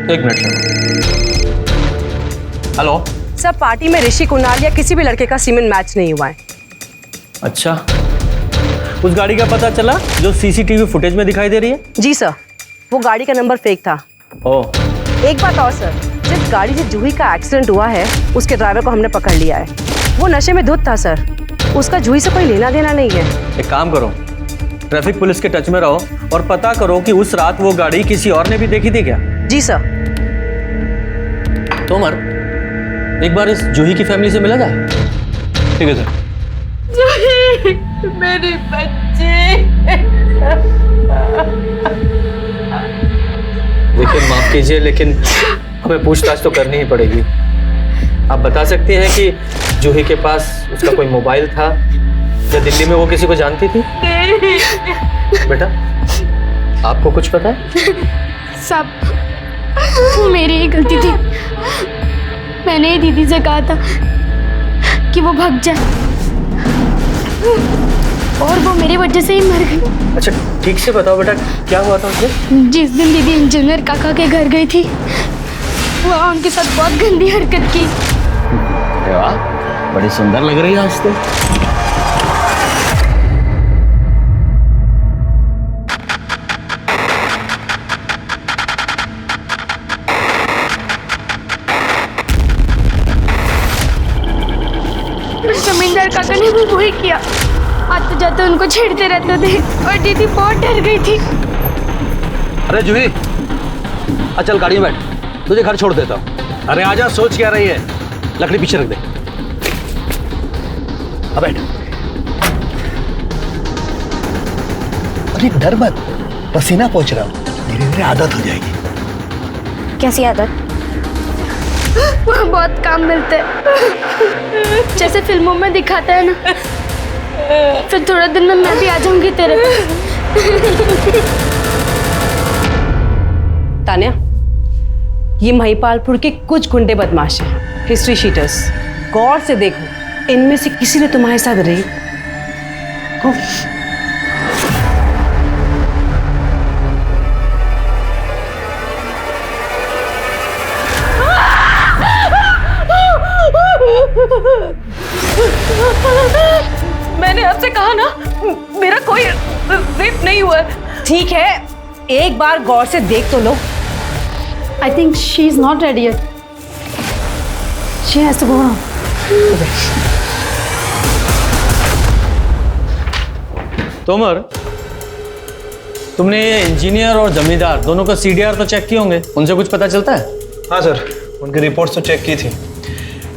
1 मिनट। हेलो सर, पार्टी में ऋषि, कुणाल या किसी भी लड़के का सीमेंट मैच नहीं हुआ है। अच्छा, उस गाड़ी का पता चला जो सीसीटीवी फुटेज में दिखाई दे रही है? जी सर, वो गाड़ी का नंबर फेक था। ओह। एक बात और सर, जिस गाड़ी से जूही का एक्सीडेंट हुआ है उसके ड्राइवर को हमने पकड़ लिया है। वो नशे में धुत था सर, उसका जूही से कोई लेना देना नहीं है। एक काम करो, ट्रैफिक पुलिस के टच में रहो और पता करो कि उस रात वो गाड़ी किसी और ने भी देखी थी क्या? जी सर। तोमर, एक बार इस जूही की फैमिली से मिला जाए। ठीक है सर। जूही, मेरी बच्ची। देखिए, माफ कीजिए लेकिन हमें पूछताछ तो करनी ही पड़ेगी। आप बता सकती हैं कि जूही के पास उसका कोई मोबाइल था या दिल्ली में वो किसी को जानती थी? बेटा, आपको कुछ पता है? सब वो मेरी ही गलती थी। मैंने ही दीदी से कहा था कि वो भाग जाए और वो मेरी वजह से ही मर गई। अच्छा, ठीक से बताओ बेटा, क्या हुआ था उसे? जिस दिन दीदी इंजीनियर काका के घर गई थी, वहाँ उनके साथ बहुत गंदी हरकत की। अरे वाह, बड़ी सुंदर लग रही है आज तो। जमींदार काका ने भी वही किया। आते जाते उनको छेड़ते रहते थे और दीदी बहुत डर गई थी। अरे जूही, चल गाड़ी में बैठ, तुझे घर छोड़ देता हूँ। अरे आजा, सोच क्या रही है? लकड़ी पीछे रख दे। अब बैठ। अरे डर मत, पसीना पहुंच रहा हूँ, धीरे धीरे आदत हो जाएगी। कैसी आदत? वहाँ बहुत काम मिलते हैं, जैसे फिल्मों में दिखाता है ना। फिर थोड़े दिन में मैं भी आ जाऊंगी तेरे पास। तान्या, ये महिपालपुर के कुछ गुंडे बदमाश हैं, हिस्ट्री शीटर्स। गौर से देखो, इनमें से किसी ने तुम्हारे साथ रेप हो। मैंने आपसे कहा ना, मेरा कोई रेप नहीं हुआ। ठीक है, एक बार गौर से देख तो लो। I think she is not ready yet. She has to go now. Tomar, तुमने ये इंजीनियर और जमींदार दोनों का CDR तो चेक किए होंगे, उनसे कुछ पता चलता है? हाँ सर, उनकी रिपोर्ट्स तो चेक की थी,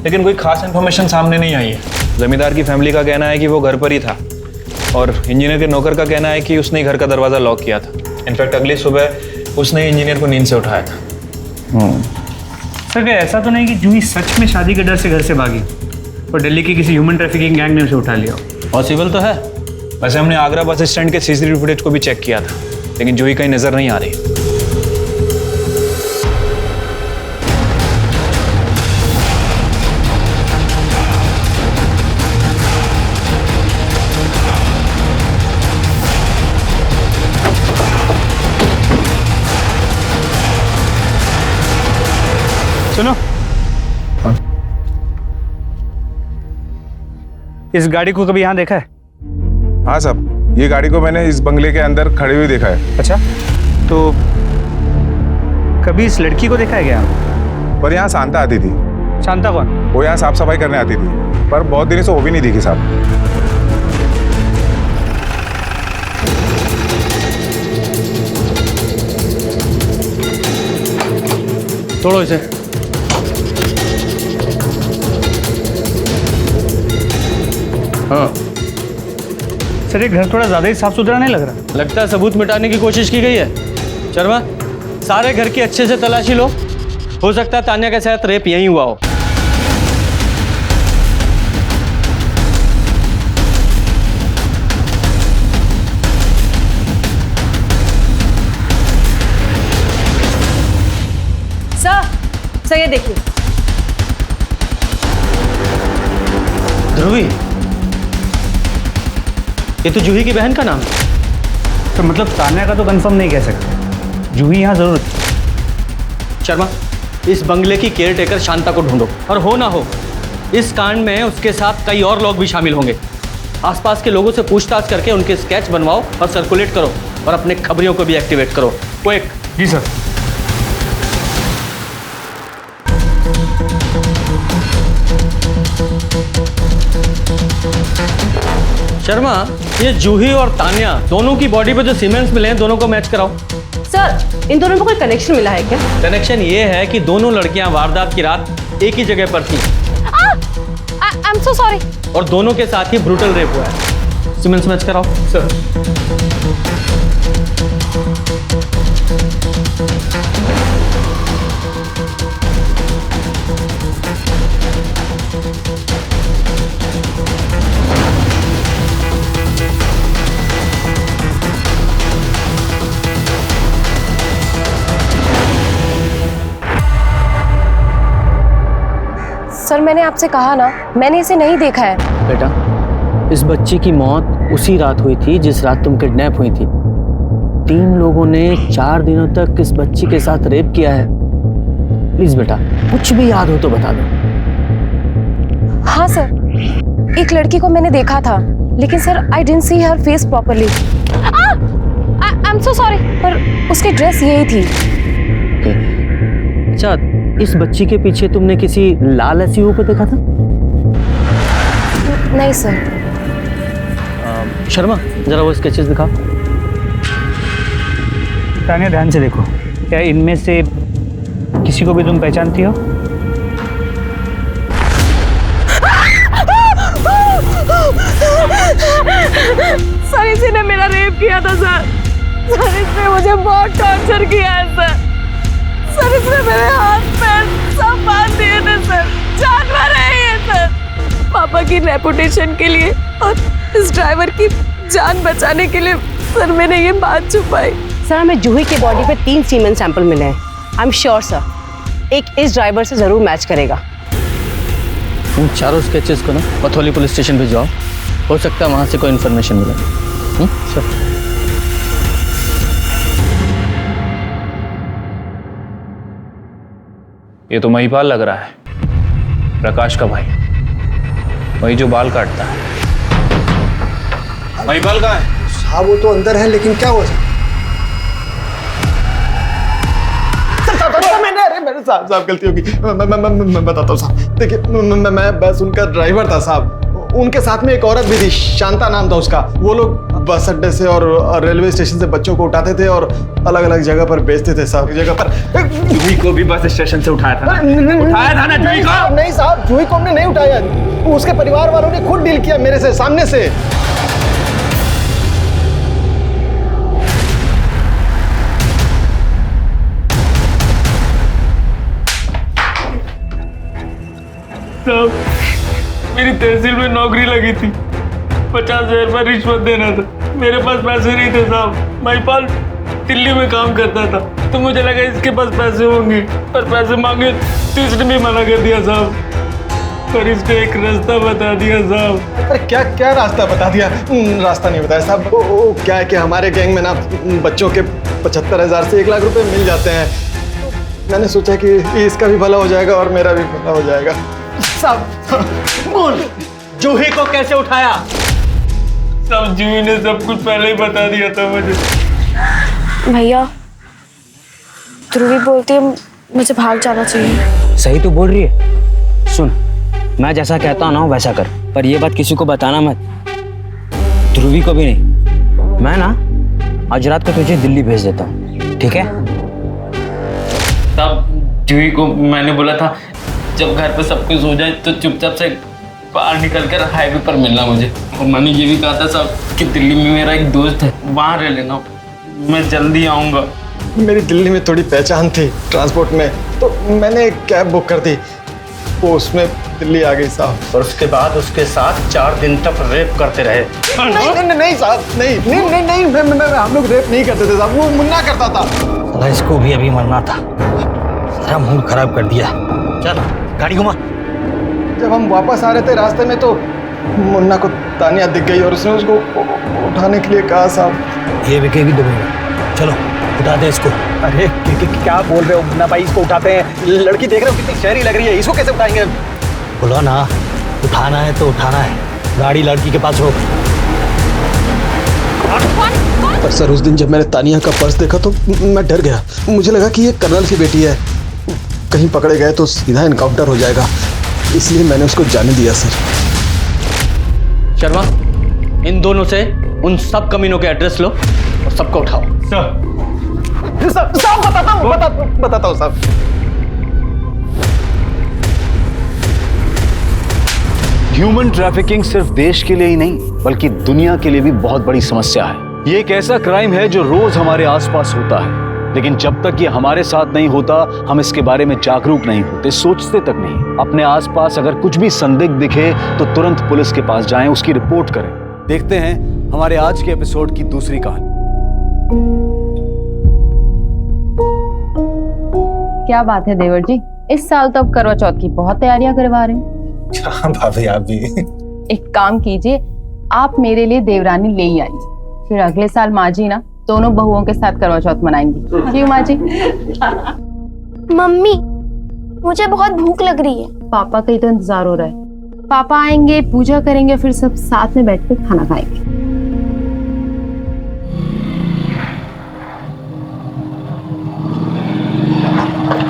लेकिन कोई खास इन्फॉर्मेशन सामने नहीं आई है। जमींदार की फैमिली का कहना है कि वो घर पर ही था और इंजीनियर के नौकर का कहना है कि उसने ही घर का दरवाज़ा लॉक किया था। इनफैक्ट अगली सुबह उसने इंजीनियर को नींद से उठाया था। सर, क्या ऐसा तो नहीं कि जूही सच में शादी के डर से घर से भागी और दिल्ली की किसी ह्यूमन ट्रैफिकिंग गैंग ने उसे उठा लिया? पॉसिबल तो है। वैसे हमने आगरा बस स्टैंड के CCTV फुटेज को भी चेक किया था, लेकिन जूही कहीं नजर नहीं आ रही। सुनो, इस गाड़ी को कभी यहाँ देखा है? हाँ साहब, ये गाड़ी को मैंने इस बंगले के अंदर खड़ी हुई देखा है। अच्छा, तो कभी इस लड़की को देखा है क्या? पर यहाँ शांता आती थी। शांता कौन? वो यहाँ साफ सफाई करने आती थी, पर बहुत दिन से वो भी नहीं दिखी साहब। तोड़ो इसे। हाँ सर, ये घर थोड़ा ज्यादा ही साफ सुथरा नहीं लग रहा? लगता है सबूत मिटाने की कोशिश की गई है। शर्मा, सारे घर की अच्छे से तलाशी लो। हो सकता है तान्या के साथ रेप यहीं हुआ हो। सर ये देखिए। ध्रुवी, ये तो जूही की बहन का नाम है। तो मतलब तान्या का तो कंफर्म नहीं कह सकते, जूही यहाँ जरूर थी। शर्मा, इस बंगले की केयर टेकर शांता को ढूंढो, और हो ना हो इस कांड में उसके साथ कई और लोग भी शामिल होंगे। आसपास के लोगों से पूछताछ करके उनके स्केच बनवाओ और सर्कुलेट करो, और अपने खबरियों को भी एक्टिवेट करो। क्विक। जी सर। शर्मा, ये जूही और तान्या दोनों की बॉडी पे जो सीमेंट्स मिले हैं, दोनों को मैच कराओ। सर, इन दोनों में कोई कनेक्शन मिला है क्या? कनेक्शन ये है कि दोनों लड़कियां वारदात की रात एक ही जगह पर थीं। I am so sorry. और दोनों के साथ ही ब्रूटल रेप हुआ है। सीमेंट्स मैच कराओ। सर। सर, मैंने आपसे कहा ना, मैंने इसे नहीं देखा है। बेटा, इस बच्ची की मौत उसी रात हुई थी जिस रात तुम किडनैप हुई थी। 3 लोगों ने 4 दिनों तक इस बच्ची के साथ रेप किया है। प्लीज बेटा, कुछ भी याद हो तो बता दो। हाँ सर, एक लड़की को मैंने देखा था, लेकिन sir I didn't see her face properly. I am so sorry, पर उसकी ड्रेस यही थी। अच्छा, इस बच्ची के पीछे तुमने किसी लाल एसयूवी को देखा था? नहीं सर। शर्मा, जरा वो स्केचेस दिखाओ। तान्या, ध्यान से देखो, क्या इनमें से किसी को भी तुम पहचानती हो? सर, इसी ने मेरा रेप किया था सर। सर, इसने मुझे बहुत टॉर्चर किया है सर। सर, इसने मेरे हाथ पैर सब बांध दिए थे सर। जानवर है ये सर। पापा की रेपुटेशन के लिए और इस ड्राइवर की जान बचाने के लिए सर मैंने ये बात छुपाई। सर, हमें जूही के बॉडी पे 3 सीमेंट सैंपल मिले हैं। आई एम श्योर सर, एक इस ड्राइवर से जरूर मैच करेगा। उन चारों स्केचेस को ना पथौली पुलिस स्टेशन भिजवाओ। हो सकता है वहां से कोई इन्फॉर्मेशन मिले। सर, ये तो महिपाल लग रहा है, प्रकाश का भाई, वही जो बाल काटता है। महिपाल कहाँ है? साहब, वो तो अंदर है, लेकिन क्या हुआ? मैंने अरे मेरे साहब गलती होगी। मैं बताता हूँ साहब। देखिए, मैं बस उनका ड्राइवर था साहब। उनके साथ में एक औरत भी थी, शांता नाम था उसका। वो लोग बस अड्डे से और रेलवे स्टेशन से बच्चों को उठाते थे और अलग अलग जगह पर बेचते थे साहब। जगह पर जूही को भी बस स्टेशन से उठाया था ना? उठाया था ना जूही को? नहीं साहब, जूही को हमने नहीं उठाया। उसके परिवार वालों ने खुद डील किया मेरे से, सामने से। साहब, मेरी तहसील में नौकरी लगी थी, 50,000 रुपये रिश्वत देना था। मेरे पास पैसे नहीं थे साहब। महिपाल दिल्ली में काम करता था, तो मुझे लगा इसके पास पैसे होंगे, पर पैसे मांगे तो इसने भी मना कर दिया साहब। पर इसने एक रास्ता बता दिया साहब। अरे क्या क्या रास्ता बता दिया? रास्ता नहीं बताया साहब। वो क्या है कि हमारे गैंग में ना बच्चों के 75,000 से 1 लाख रुपए मिल जाते हैं। मैंने सोचा कि इसका भी भला हो जाएगा और मेरा भी भला हो जाएगा। सब बोल, जूही को कैसे उठाया? सब जूही ने सब कुछ पहले ही बता दिया था मुझे। भैया ध्रुवी बोलती है मुझे भाग जाना चाहिए। सही तो बोल रही है। सुन, मैं जैसा कहता हूँ ना वैसा कर, पर ये बात किसी को बताना मत, ध्रुवी को भी नहीं। मैं ना आज रात को तुझे दिल्ली भेज देता हूँ, ठीक है? तब जूही को मैंने बोला था जब घर पे सब कुछ हो जाए तो चुपचाप से बाहर निकल कर हाईवे पर मिलना मुझे। और मैंने ये भी कहा था साहब कि दिल्ली में मेरा एक दोस्त है, वहाँ रह लेना, मैं जल्दी आऊँगा। मेरी दिल्ली में थोड़ी पहचान थी ट्रांसपोर्ट में, तो मैंने एक कैब बुक कर दी, वो उसमें दिल्ली आ गई साहब। और उसके बाद उसके साथ 4 दिन तक रेप करते रहे। नहीं साहब, नहीं, हम लोग रेप नहीं करते थे साहब, वो मुन्ना करता था। साला इसको भी अभी मरना था, सारा मूड खराब कर दिया। चल गाड़ी घुमा। जब हम वापस आ रहे थे रास्ते में तो मुन्ना को तानिया दिख गई और उसने उसको उठाने के लिए कहा साहब। ये बिकेगी दुबई में, चलो उठा दे इसको। अरे क्या बोल रहे हो मुन्ना भाई, इसको उठाते हैं। लड़की देख रहे हो कितनी शहरी लग रही है, इसको कैसे उठाएंगे? बोलो ना, उठाना है तो उठाना है, गाड़ी लड़की के पास रोक। पर सर उस दिन जब मैंने तानिया का पर्स देखा तो मैं डर गया, मुझे लगा कि ये कर्नल की बेटी है, कहीं पकड़े गए तो सीधा इनकाउंटर हो जाएगा, इसलिए मैंने उसको जाने दिया सर। शर्मा, इन दोनों से उन सब कमीनों के एड्रेस लो और सबको उठाओ। सब बताता हूँ साहब। ह्यूमन ट्रैफिकिंग सिर्फ देश के लिए ही नहीं बल्कि दुनिया के लिए भी बहुत बड़ी समस्या है। ये एक ऐसा क्राइम है जो रोज हमारे आसपास होता है, लेकिन जब तक ये हमारे साथ नहीं होता हम इसके बारे में जागरूक नहीं होते, सोचते तक नहीं। अपने आसपास अगर कुछ भी संदिग्ध दिखे तो तुरंत पुलिस के पास जाएं, उसकी रिपोर्ट करें। देखते हैं हमारे आज के एपिसोड की दूसरी कहानी। क्या बात है देवर जी, इस साल तो अब करवा चौथ की बहुत तैयारियां करवा रहे हैं। भाभी आप भी एक काम कीजिए, आप मेरे लिए देवरानी ले ही आइए, फिर अगले साल माँ जी ना दोनों बहुओं के साथ करवा चौथ मनाएंगी। क्यों माँ जी? मम्मी मुझे बहुत भूख लग रही है। पापा का ही तो इंतजार हो रहा है, पापा आएंगे, पूजा करेंगे, फिर सब साथ में बैठ कर खाना खाएंगे।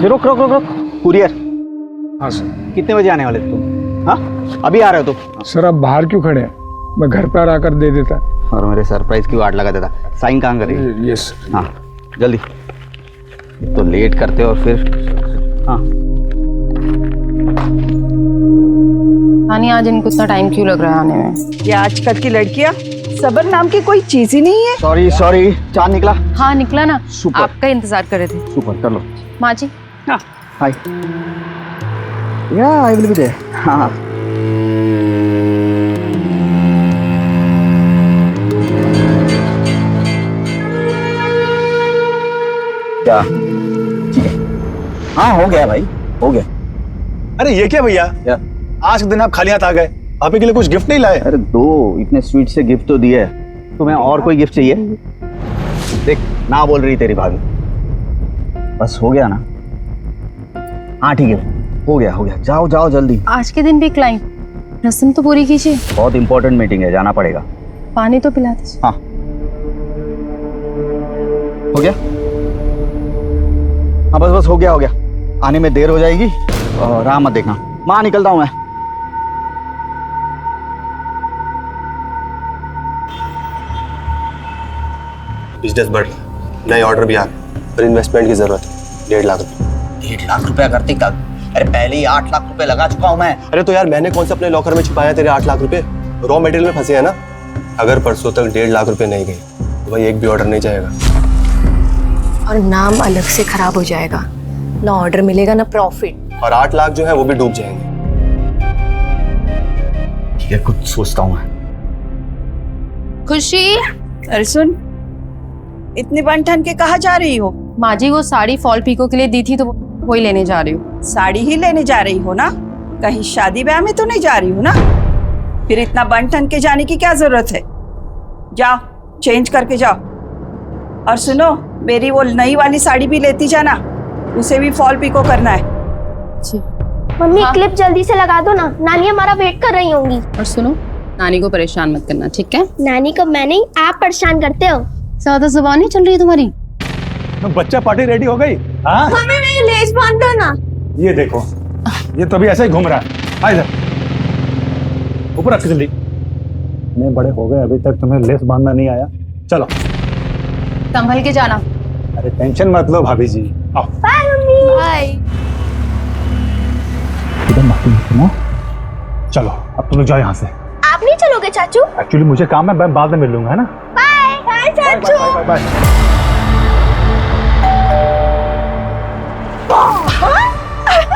रुक रुक रुक रुक, कुरियर। हाँ सर। कितने बजे आने वाले तुम? हाँ अभी आ रहे हो तुम? सर आप बाहर क्यों खड़े हैं, मैं घर पर आकर दे देता। और मेरे सरप्राइज की वाट लगा देता। साइन कहाँ करेंगे? यस। हाँ जल्दी, तो लेट करते और फिर। हाँ तानिया, आज इनको इतना टाइम क्यों लग रहा है आने में? ये आजकल की लड़कियां सबर नाम की कोई चीज ही नहीं है। सॉरी चांद निकला। हाँ निकला ना, सुपर। आपका इंतजार कर रहे थे। सुपर, कर लो। माँ जी। हाँ हाय। या आई विल बी देयर। हाँ क्या? ठीक है, हाँ हो गया भाई, हो गया। अरे ये क्या भैया, आज के दिन आप खाली हाथ आ गए, आपके लिए कुछ गिफ्ट नहीं लाए? अरे दो इतने स्वीट से गिफ्ट तो दिए, तुम्हें और कोई गिफ्ट चाहिए? देख ना बोल रही तेरी भाभी। बस हो गया ना? हाँ ठीक है, हो गया हो गया, जाओ जाओ जल्दी। आज के दिन भी क्लाइंट, रस्म तो पूरी कीजिए। बहुत इंपॉर्टेंट मीटिंग है, जाना पड़ेगा। पानी तो पिला दीजिए। हाँ हो गया। हाँ बस हो गया, आने में देर हो जाएगी और राह मत देखना। माँ निकलता हूँ मैं। बिजनेस बढ़ रहा, नए ऑर्डर भी आ रहे और इन्वेस्टमेंट की जरूरत है 1.5 लाख रुपए। 1.5 लाख रुपया करती कब? अरे पहले ही 8 लाख रुपए लगा चुका हूँ मैं। अरे तो यार मैंने कौन से अपने लॉकर में छुपाया तेरे 8 लाख रुपए? रॉ मटेरियल में फंसे हैं ना। अगर परसों तक 1.5 लाख रुपए नहीं गए तो भाई एक भी ऑर्डर नहीं जाएगा और नाम अलग से खराब हो जाएगा, ना ऑर्डर मिलेगा ना प्रॉफिट, और 8 लाख जो है वो भी डूब जाएंगे। ठीक है, कुछ सोचता हूँ मैं। खुशी, अरे सुन, इतनी बन ठन के कहाँ जा रही हो? माँ जी वो साड़ी फॉल पीको के लिए दी थी तो वही लेने जा रही हूँ। साड़ी ही लेने जा रही हो ना, कहीं शादी ब्याह में तो नहीं जा रही हो ना? फिर इतना बन ठन के जाने की क्या जरूरत है? जाओ चेंज करके जाओ। और सुनो, मेरी वो नई वाली साड़ी भी लेती जाना, उसे भी फॉल पिको करना है। मम्मी क्लिप जल्दी से लगा दो ना, नानी हमारा वेट कर रही होंगी। और सुनो, नानी को परेशान मत करना, ठीक है? नानी को मैं नहीं, आप परेशान करते हो। ज्यादा जुबान नहीं चल रही है तुम्हारी। बच्चा पार्टी रेडी हो गई? हाँ मम्मी मेरी लेस बांध दो ना। ये देखो, ये तो अभी ऐसे ही घूम रहा है। आ इधर, ऊपर रख जल्दी। इतने बड़े हो गए, अभी तक तुम्हें लेस बांधना नहीं आया। चलो संभल के जाना। अरे टेंशन मत लो भाभी जी, आओ। Bye mummy. बाय। इधर मत सुनो। चलो अब तुम लोग जाओ यहाँ से। आप नहीं चलोगे चाचू? एक्चुअली मुझे काम है, मैं बाद में मिल लूंगा, है ना? बाय बाय चाचू। Bye bye.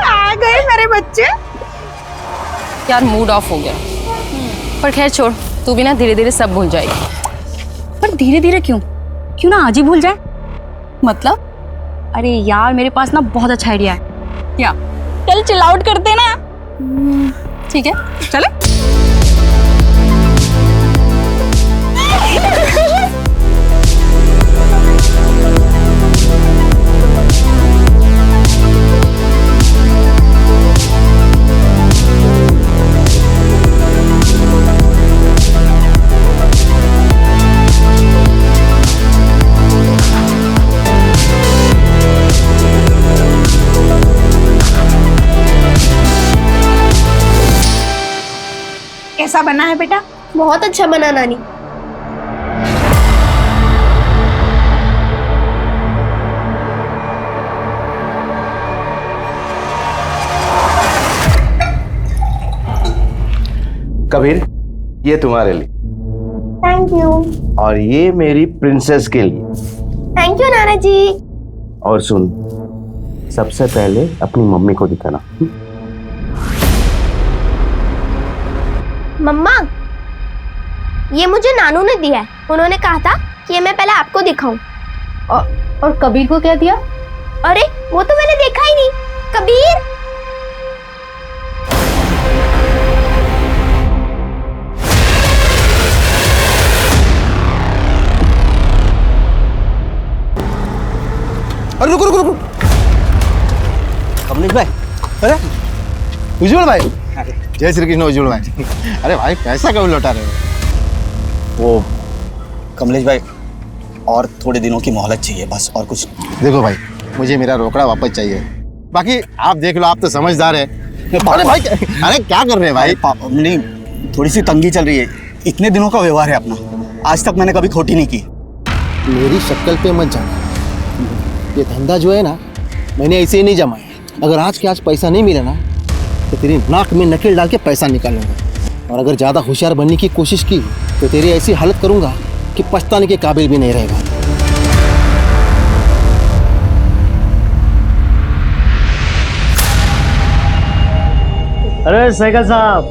आ गए मेरे बच्चे। यार मूड ऑफ हो गया, पर खैर छोड़, तू भी ना धीरे धीरे सब भूल जाएगी। पर धीरे धीरे क्यों ना आज ही भूल जाए? मतलब अरे यार मेरे पास ना बहुत अच्छा आइडिया है। क्या? चल चिल आउट करते ना। ठीक है चले। कैसा बना है बेटा? बहुत अच्छा बना नानी। कबीर, ये तुम्हारे लिए। Thank you. और ये मेरी प्रिंसेस के लिए। थैंक यू नाना जी। और सुन, सबसे पहले अपनी मम्मी को दिखाना। मम्मा, ये मुझे नानू ने दिया है। उन्होंने कहा था कि ये मैं पहले आपको दिखाऊं। और कबीर को क्या दिया? अरे वो तो मैंने देखा ही नहीं। कबीर, अरे रुको रुको रुको। कमलेश भाई, अरे उज्जवल भाई, जय श्री कृष्ण उज्जवल भाई। अरे भाई पैसा कब लौटा रहे हो? वो कमलेश भाई, और थोड़े दिनों की मोहलत चाहिए बस, और कुछ। देखो भाई, मुझे मेरा रोकड़ा वापस चाहिए। बाकी आप देख लो, आप तो समझदार है। अरे भाई, अरे क्या कर रहे हैं भाई? नहीं, थोड़ी सी तंगी चल रही है। इतने दिनों का व्यवहार है अपना, आज तक मैंने कभी खोटी नहीं की। मेरी शक्ल पे मत जाना। ये धंधा जो है ना, मैंने ऐसे ही नहीं जमाया। अगर आज के आज पैसा नहीं मिला ना, तो तेरी नाक में नकेल डाल के पैसा निकालूंगा। और अगर ज़्यादा होशियार बनने की कोशिश की तो तेरी ऐसी हालत करूंगा कि पछताने के काबिल भी नहीं रहेगा। अरे साइकिल साहब,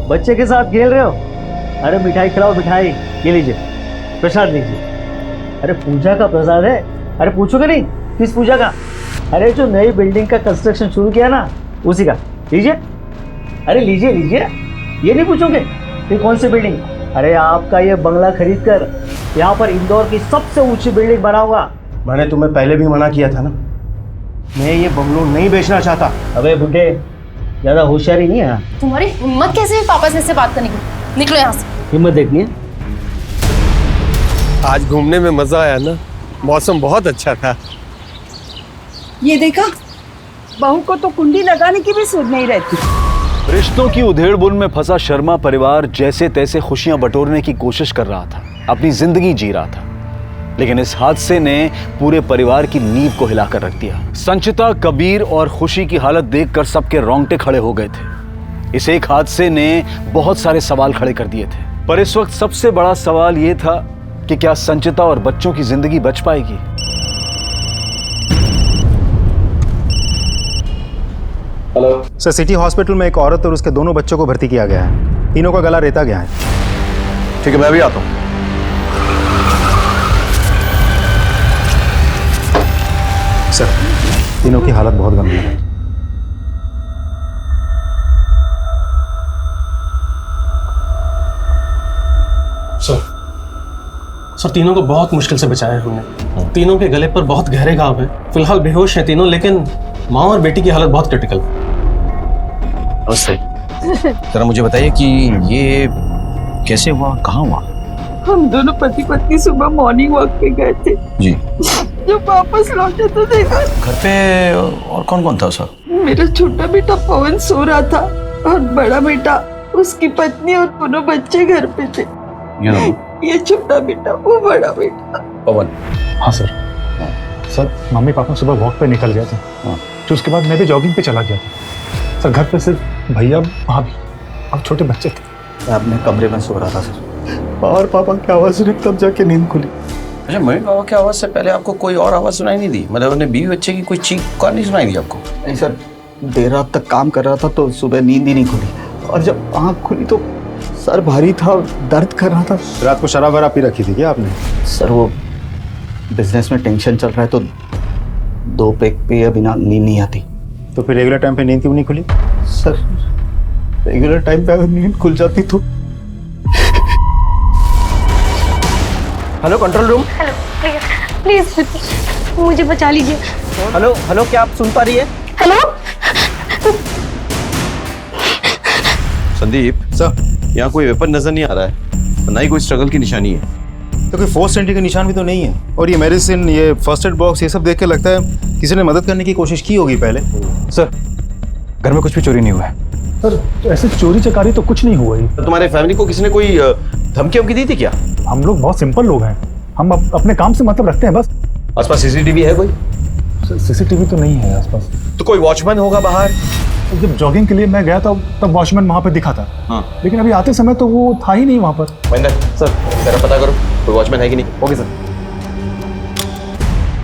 बच्चे के साथ खेल रहे हो? अरे मिठाई खिलाओ, मिठाई। ये लीजिए, प्रसाद लीजिए। अरे पूजा का प्रसाद है। अरे पूछोगे नहीं किस पूजा का? अरे जो नई बिल्डिंग का कंस्ट्रक्शन शुरू किया ना, उसी का। लीजिए, अरे लीजिए लीजिए। ये नहीं पूछोगे ये कौन सी बिल्डिंग? अरे आपका ये बंगला खरीद कर यहाँ पर इंदौर की सबसे ऊंची बिल्डिंग बनाऊंगा। मैंने तुम्हें पहले भी मना किया था ना, मैं ये बंगलो नहीं बेचना चाहता। अबे बुढ़े, ज्यादा होशियारी नहीं है। तुम्हारी हिम्मत कैसे है पापा से ऐसे बात करने की? निकलो यहाँ से। हिम्मत देखनी है। आज घूमने में मजा आया ना, मौसम बहुत अच्छा था। ये देखा, बहू को तो कुंडी लगाने की भी सूझ नहीं रहती। रिश्तों की उधेड़-बुन में फंसा शर्मा परिवार जैसे तैसे खुशियां बटोरने की कोशिश कर रहा था, अपनी जिंदगी जी रहा था। लेकिन इस हादसे ने पूरे परिवार की नींव को हिलाकर रख दिया। संचिता, कबीर और खुशी की हालत देखकर सबके रोंगटे खड़े हो गए थे। इस एक हादसे ने बहुत सारे सवाल खड़े कर दिए थे, पर इस वक्त सबसे बड़ा सवाल यह था कि क्या संचिता और बच्चों की जिंदगी बच पाएगी? हेलो सर, सिटी हॉस्पिटल में एक औरत और उसके दोनों बच्चों को भर्ती किया गया है। तीनों का गला रेता गया है। ठीक है, मैं भी आता हूँ। सर, तीनों की हालत बहुत गंभीर है। सर तीनों को बहुत मुश्किल से बचाया है हमने। तीनों के गले पर बहुत गहरे घाव हैं। फिलहाल बेहोश हैं तीनों, लेकिन माँ और बेटी की हालत बहुत क्रिटिकल। नमस्ते। जरा मुझे बताइए कि ये कैसे हुआ, कहाँ हुआ? हम दोनों पति पत्नी सुबह मॉर्निंग वॉक पे गए थे जी। जब वापस लौटे तो देखा घर पे और कौन कौन था सर? मेरा छोटा बेटा पवन सो रहा था और बड़ा बेटा, उसकी पत्नी और दोनों बच्चे घर पे थे। ये छोटा बेटा, वो बड़ा बेटा। पवन? हाँ सर। सर मम्मी पापा सुबह वॉक पे निकल गए थे, तो उसके बाद मैं भी जॉगिंग पे चला गया था सर। घर पे सिर्फ भैया, भाभी और छोटे बच्चे थे। मैं अपने कमरे में सो रहा था सर, और पापा की आवाज़ सुनी तब जाके नींद खुली। अच्छा, मम्मी पापा की आवाज़ से पहले आपको कोई और आवाज़ सुनाई नहीं दी? मतलब उन्हें बीवी बच्चे की कोई चीख पुकार नहीं सुनाई दी आपको? नहीं सर, देर रात तक काम कर रहा था तो सुबह नींद ही नहीं खुली, और जब आँख खुली तो सर भारी था, दर्द कर रहा था। रात को शराब वराब पी रखी थी क्या आपने? सर वो बिजनेस में टेंशन चल रहा है तो 2 पैक पिए बिना नींद नहीं आती। तो फिर रेगुलर टाइम पे नींद क्यों नहीं खुली? सर रेगुलर टाइम पे अगर नींद खुल जाती तो। Hello control room. Hello, please please मुझे बचा लीजिए। हेलो हेलो, क्या आप सुन पा रही है? हेलो संदीप सर, यहाँ कोई वेपन नजर नहीं आ रहा है, ना ही कोई स्ट्रगल की निशानी है। तो कोई फोर्स एंट्री का निशान भी तो नहीं है। और ये मेडिसिन, ये फर्स्ट एड बॉक्स, ये सब देख के लगता है किसी ने मदद करने की कोशिश की होगी पहले। सर घर में कुछ भी चोरी नहीं हुआ है सर। ऐसे चोरी चकारी तो कुछ नहीं हुआ ही। तो तुम्हारे फैमिली को किसी ने कोई धमकी वमकी दी थी क्या? हम लोग बहुत सिंपल लोग हैं, हम अपने काम से मतलब रखते हैं बस। आसपास सीसीटीवी है कोई? सीसीटीवी तो नहीं है आसपास। तो कोई वॉचमैन होगा बाहर? जब जॉगिंग के लिए मैं गया था तब वॉचमैन वहाँ पे दिखा था। हाँ। लेकिन अभी आते समय तो वो था ही नहीं वहाँ पर। महेंद्र सर, जरा पता करो कोई वॉचमैन है कि नहीं। Okay sir.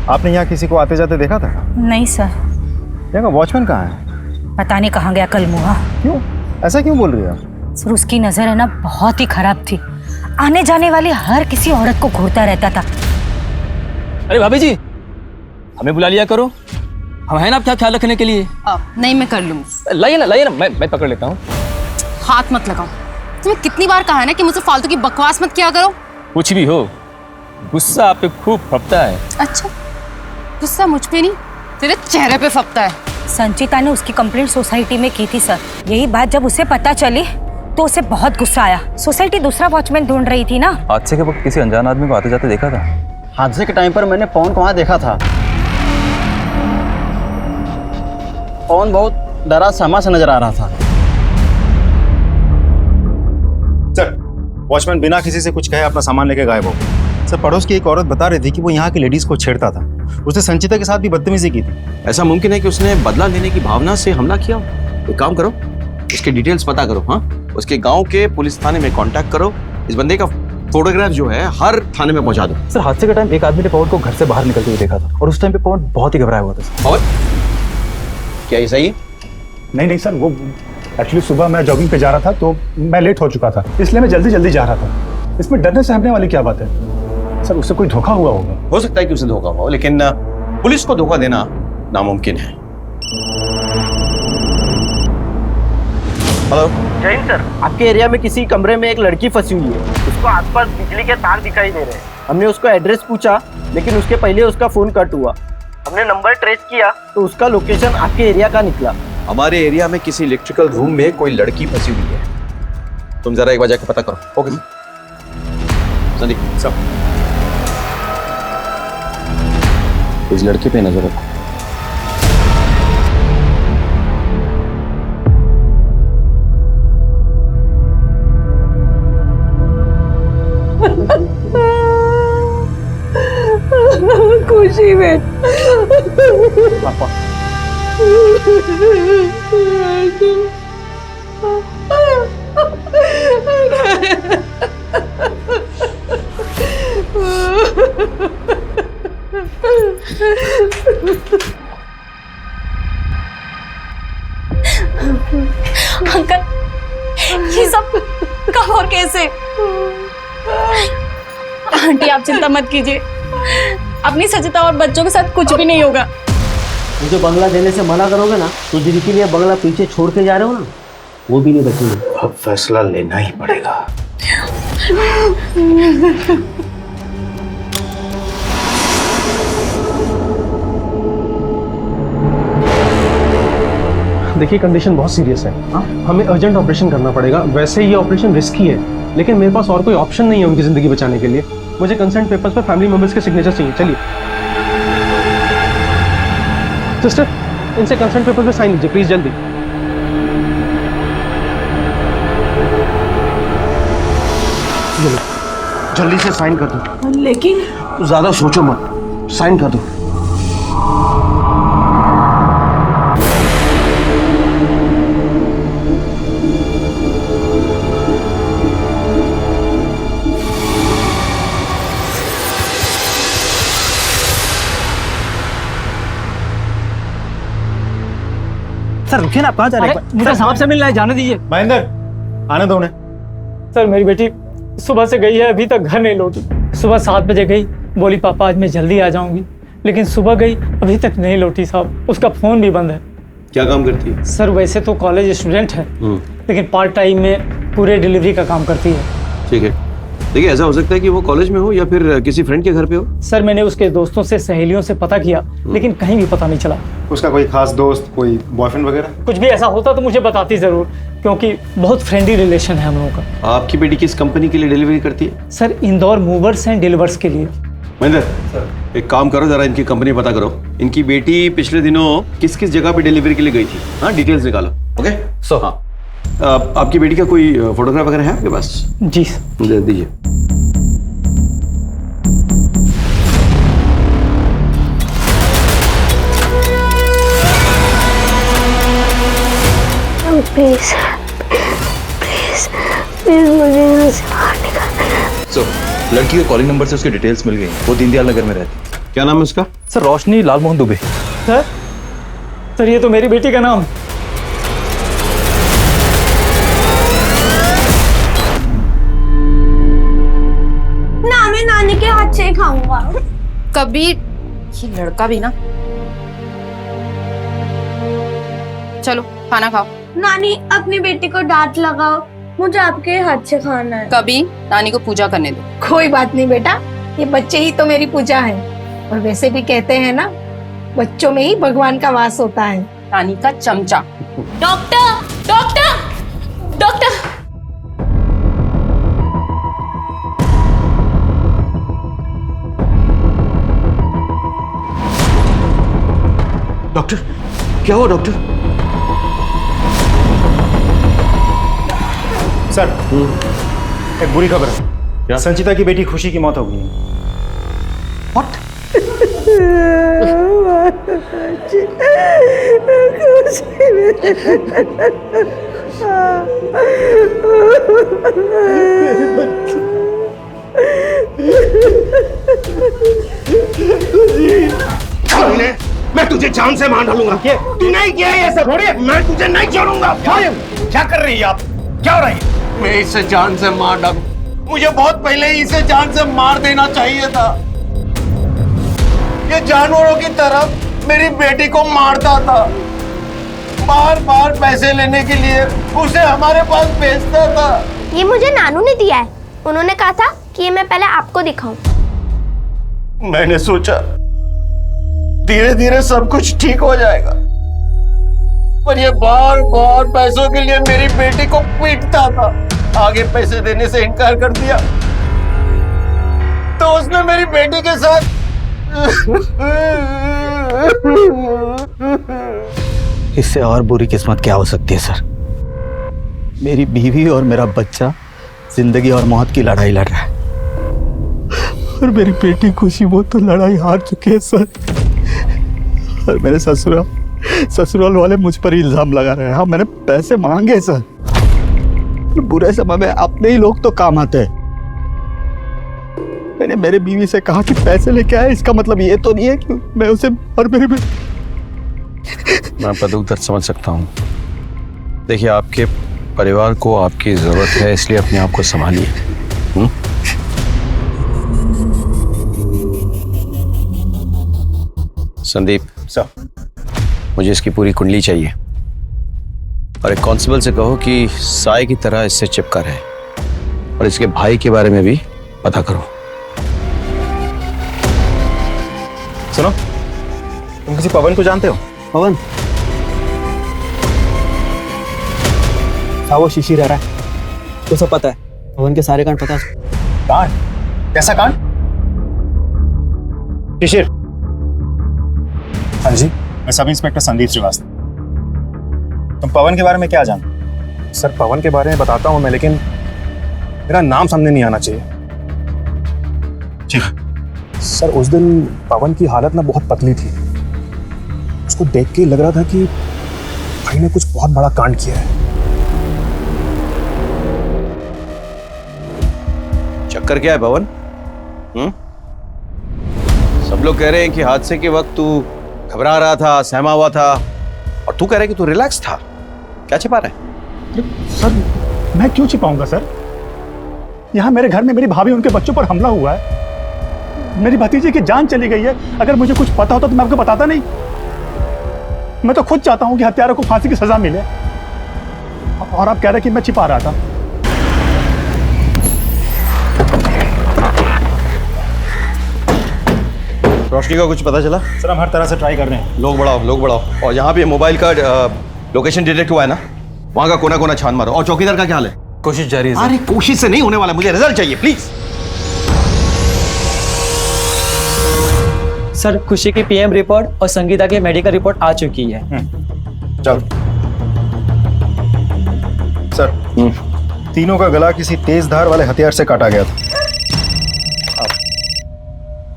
आपने यहाँ किसी को आते जाते देखा था? नहीं सर। यहाँ का वॉचमैन कहाँ है? पता नहीं कहाँ गया कल मुहा। क्यों, ऐसा क्यों बोल रही है आप? सर उसकी नजर है ना बहुत ही खराब थी, आने जाने वाली हर किसी औरत को घूरता रहता था। अरे भाभी जी, हमें बुला लिया करो, हम है ना आपका ख्याल रखने के लिए। नहीं, मैं कर लूंगी। लाइए ना, मैं पकड़ लेता हूँ। हाथ मत लगाओ। तुम्हें कितनी बार कहा है ना कि मुझसे फालतू की बकवास मत किया करो। कुछ भी हो, गुस्सा आप पे खूब फपता है। अच्छा, गुस्सा मुझ पे नहीं, तेरे चेहरे पे फपता है। संचिता ने उसकी कंप्लेंट सोसाइटी में की थी सर। यही बात जब उसे पता चली तो उसे बहुत गुस्सा आया। सोसाइटी दूसरा वॉचमैन ढूंढ रही थी ना। हादसे के वक्त किसी अनजान आदमी को आते जाते देखा था? हादसे के टाइम पर मैंने पवन को वहाँ देखा था। पवन बहुत डरा सहमा सा नजर आ रहा था। सर, वॉचमैन बिना किसी से कुछ कहे अपना सामान लेके गायब हो गया। सर, पड़ोस की एक औरत बता रही थी कि वो यहाँ की लेडीज को छेड़ता था। उसने संचिता के साथ भी बदतमीजी की थी। ऐसा मुमकिन है कि उसने बदला लेने की भावना से हमला किया हो? एक काम करो, उसके डिटेल्स पता करो। हाँ, उसके गांव के पुलिस थाने में कांटेक्ट करो। इस बंदे का फोटोग्राफ जो है हर थाने में पहुंचा दो। सर हादसे के टाइम एक आदमी ने पवन को घर से बाहर निकलते हुए देखा था, और उस टाइम पे पवन बहुत ही घबराया हुआ था। और क्या ये सही है? नहीं सर, वो एक्चुअली सुबह मैं जॉगिंग पे जा रहा था तो मैं लेट हो चुका था, इसलिए मैं जल्दी जा रहा था। इसमें डरने सहमने वाली क्या बात है सर? उससे कोई धोखा हुआ होगा। हो सकता है कि उसे धोखा हुआ हो, लेकिन पुलिस को धोखा देना नामुमकिन है। हेलो जैन सर, आपके एरिया में किसी कमरे में एक लड़की फंसी हुई है। उसको आसपास बिजली के तार दिखाई दे रहे हैं। हमने उसको एड्रेस पूछा, लेकिन उसके पहले उसका फोन कट हुआ। हमने नंबर ट्रेस किया तो उसका लोकेशन आपके एरिया का निकला। हमारे एरिया में किसी इलेक्ट्रिकल रूम में कोई लड़की फंसी हुई है। तुम जरा एक बार जाकर पता करो। ओके संदीप सब इस लड़के पे नजर रखो। खुशी में पापा अंकल, ये सब कब और कैसे? आंटी आप चिंता मत कीजिए, अपनी सचिता और बच्चों के साथ कुछ भी नहीं होगा। मुझे बंगला देने से मना करोगे ना, तो जिनके लिए बंगला पीछे छोड़ के जा रहे हो ना, वो भी नहीं बचेंगे। अब फैसला लेना ही पड़ेगा। देखिए कंडीशन बहुत सीरियस है, हमें अर्जेंट ऑपरेशन करना पड़ेगा। वैसे ये ऑपरेशन रिस्की है, लेकिन मेरे पास और कोई ऑप्शन नहीं है उनकी ज़िंदगी बचाने के लिए। मुझे कंसेंट पेपर्स पर फैमिली मेंबर्स के सिग्नेचर चाहिए। चलिए सिस्टर, इनसे कंसेंट पेपर्स पे साइन लीजिए प्लीज, जल्दी। जल्दी से साइन कर दो। लेकिन ज्यादा सोचो मत, साइन कर दो। सर रुकिए ना, आप कहाँ जा रहे हैं? मुझे साहब से मिलना है, जाने दीजिए। महेंद्र, आने दो उन्हें। सर मेरी बेटी सुबह से गई है, अभी तक घर नहीं लौटी। सुबह 7 बजे गई, बोली पापा आज मैं जल्दी आ जाऊंगी, लेकिन सुबह गई अभी तक नहीं लौटी साहब। उसका फोन भी बंद है। क्या काम करती है? सर वैसे तो कॉलेज स्टूडेंट है, लेकिन पार्ट टाइम में पूरे डिलीवरी का काम करती है। ठीक है, देखिए ऐसा हो सकता है कि वो कॉलेज में हो या फिर किसी फ्रेंड के घर पे हो। सर मैंने उसके दोस्तों से, सहेलियों से पता किया, लेकिन कहीं भी पता नहीं चला। उसका कोई खास दोस्त, कोई बॉयफ्रेंड वगैरह? कुछ भी ऐसा होता तो मुझे बताती जरूर, क्योंकि बहुत फ्रेंडली रिलेशन है हम लोगों का। आपकी बेटी किस कंपनी के लिए डिलीवरी करती है? Sir Indore movers and delivers के लिए। महेंद्र, एक काम करो, जरा इनकी कंपनी पता करो। इनकी बेटी पिछले दिनों किस किस जगह पे डिलीवरी के लिए गई थी, हाँ डिटेल्स निकालो। ओके सो हाँ, आपकी बेटी का कोई फोटोग्राफ वगैरह है आपके पास? जी मुझे दीजिए। प्लीज प्लीज प्लीज मुझे यहाँ से बाहर निकाल। सो लड़की के कॉलिंग नंबर से उसकी डिटेल्स मिल गई। वो दीनदयाल नगर में रहती है। क्या नाम है उसका? सर रोशनी लालमोहन दुबे। सर ये तो मेरी बेटी का नाम। ना मैं नानी के हाथ से ही खाऊंगा। कभी ये लड़का भी ना। चलो खाना खाओ। नानी अपनी बेटी को डांट लगाओ, मुझे आपके हाथ से खाना है। कभी नानी को पूजा करने दो। कोई बात नहीं बेटा, ये बच्चे ही तो मेरी पूजा है। और वैसे भी कहते हैं ना, बच्चों में ही भगवान का वास होता है। नानी का चमचा। Doctor doctor doctor. डॉक्टर क्या हुआ डॉक्टर? सर एक बुरी खबर है, संचिता की बेटी खुशी की मौत हो गई है। मैं तुझे जान से मार डालूंगा। तू नहीं किया ये सब, मैं तुझे नहीं छोड़ूंगा। क्या कर रही है आप? क्या हो रहा है? मैं इसे जान से मार डालूं। मुझे बहुत पहले ही इसे जान से मार देना चाहिए था। ये जानवरों की तरह मेरी बेटी को मारता था, बार बार पैसे लेने के लिए उसे हमारे पास भेजता था। ये मुझे नानू ने दिया है, उन्होंने कहा था कि ये मैं पहले आपको दिखाऊं। मैंने सोचा धीरे धीरे सब कुछ ठीक हो जाएगा, पर ये बार बार पैसों के लिए मेरी बेटी को पीटता था। आगे पैसे देने से इनकार कर दिया तो उसने मेरी बेटी के साथ इससे और बुरी किस्मत क्या हो सकती है सर? मेरी बीवी और मेरा बच्चा जिंदगी और मौत की लड़ाई लड़ रहा है, और मेरी बेटी खुशी वो तो लड़ाई हार चुकी है सर। और मेरे ससुराल वाले मुझ पर ही इल्जाम लगा रहे हैं। हाँ मैंने पैसे मांगे सर, बुरे समय में अपने ही लोग तो काम आते हैं। मैंने मेरे बीवी से कहा कि पैसे लेके आए, इसका मतलब ये तो नहीं है कि मैं उसे और मेरी मैं आपका दुख दर्द समझ सकता हूँ। देखिए आपके परिवार को आपकी जरूरत है, इसलिए अपने आप को संभालिए। संदीप सर, मुझे इसकी पूरी कुंडली चाहिए, और एक कांस्टेबल से कहो कि साय की तरह इससे चिपका रहे, और इसके भाई के बारे में भी पता करो। सुनो, तुम किसी पवन को जानते हो? पवन? साहब वो शीशी रह रहा है, तो सब पता है, पवन के सारे कांड पता है। कांड? कैसा कांड? शिशिर। हाँ जी, मैं सब इंस्पेक्टर संदीप श्रीवास्तव। तुम पवन के बारे में क्या जानते? सर पवन के बारे में बताता हूँ मैं, लेकिन मेरा नाम सामने नहीं आना चाहिए। ठीक। सर उस दिन पवन की हालत ना बहुत पतली थी, उसको देख के लग रहा था कि भाई ने कुछ बहुत बड़ा कांड किया है। चक्कर क्या है पवन? सब लोग कह रहे हैं कि हादसे के वक्त तू घबरा रहा था, सहमा हुआ था, और तू कह रहा है कि तू रिलैक्स था। क्या छिपा रहा है? सर मैं क्यों छिपाऊंगा सर? यहाँ मेरे घर में मेरी भाभी उनके बच्चों पर हमला हुआ है, मेरी भतीजी की जान चली गई है। अगर मुझे कुछ पता होता तो मैं आपको बताता नहीं। मैं तो खुद चाहता हूँ कि हत्यारों को फांसी की सजा मिले, और आप कह रहे कि मैं छिपा रहा था। रोशनी का कुछ पता चला? सर हम हर तरह से ट्राई कर रहे हैं। लोग बढ़ाओ। और यहाँ पे मोबाइल का लोकेशन डिटेक्ट हुआ है ना, वहाँ का कोना कोना छान मारो। और चौकीदार का क्या हाल है? कोशिश जारी है। अरे कोशिश से नहीं होने वाला, मुझे रिजल्ट चाहिए प्लीज। सर खुशी की पीएम रिपोर्ट और संगीता की मेडिकल रिपोर्ट आ चुकी है। चलो सर, तीनों का गला किसी तेज धार वाले हथियार से काटा गया था।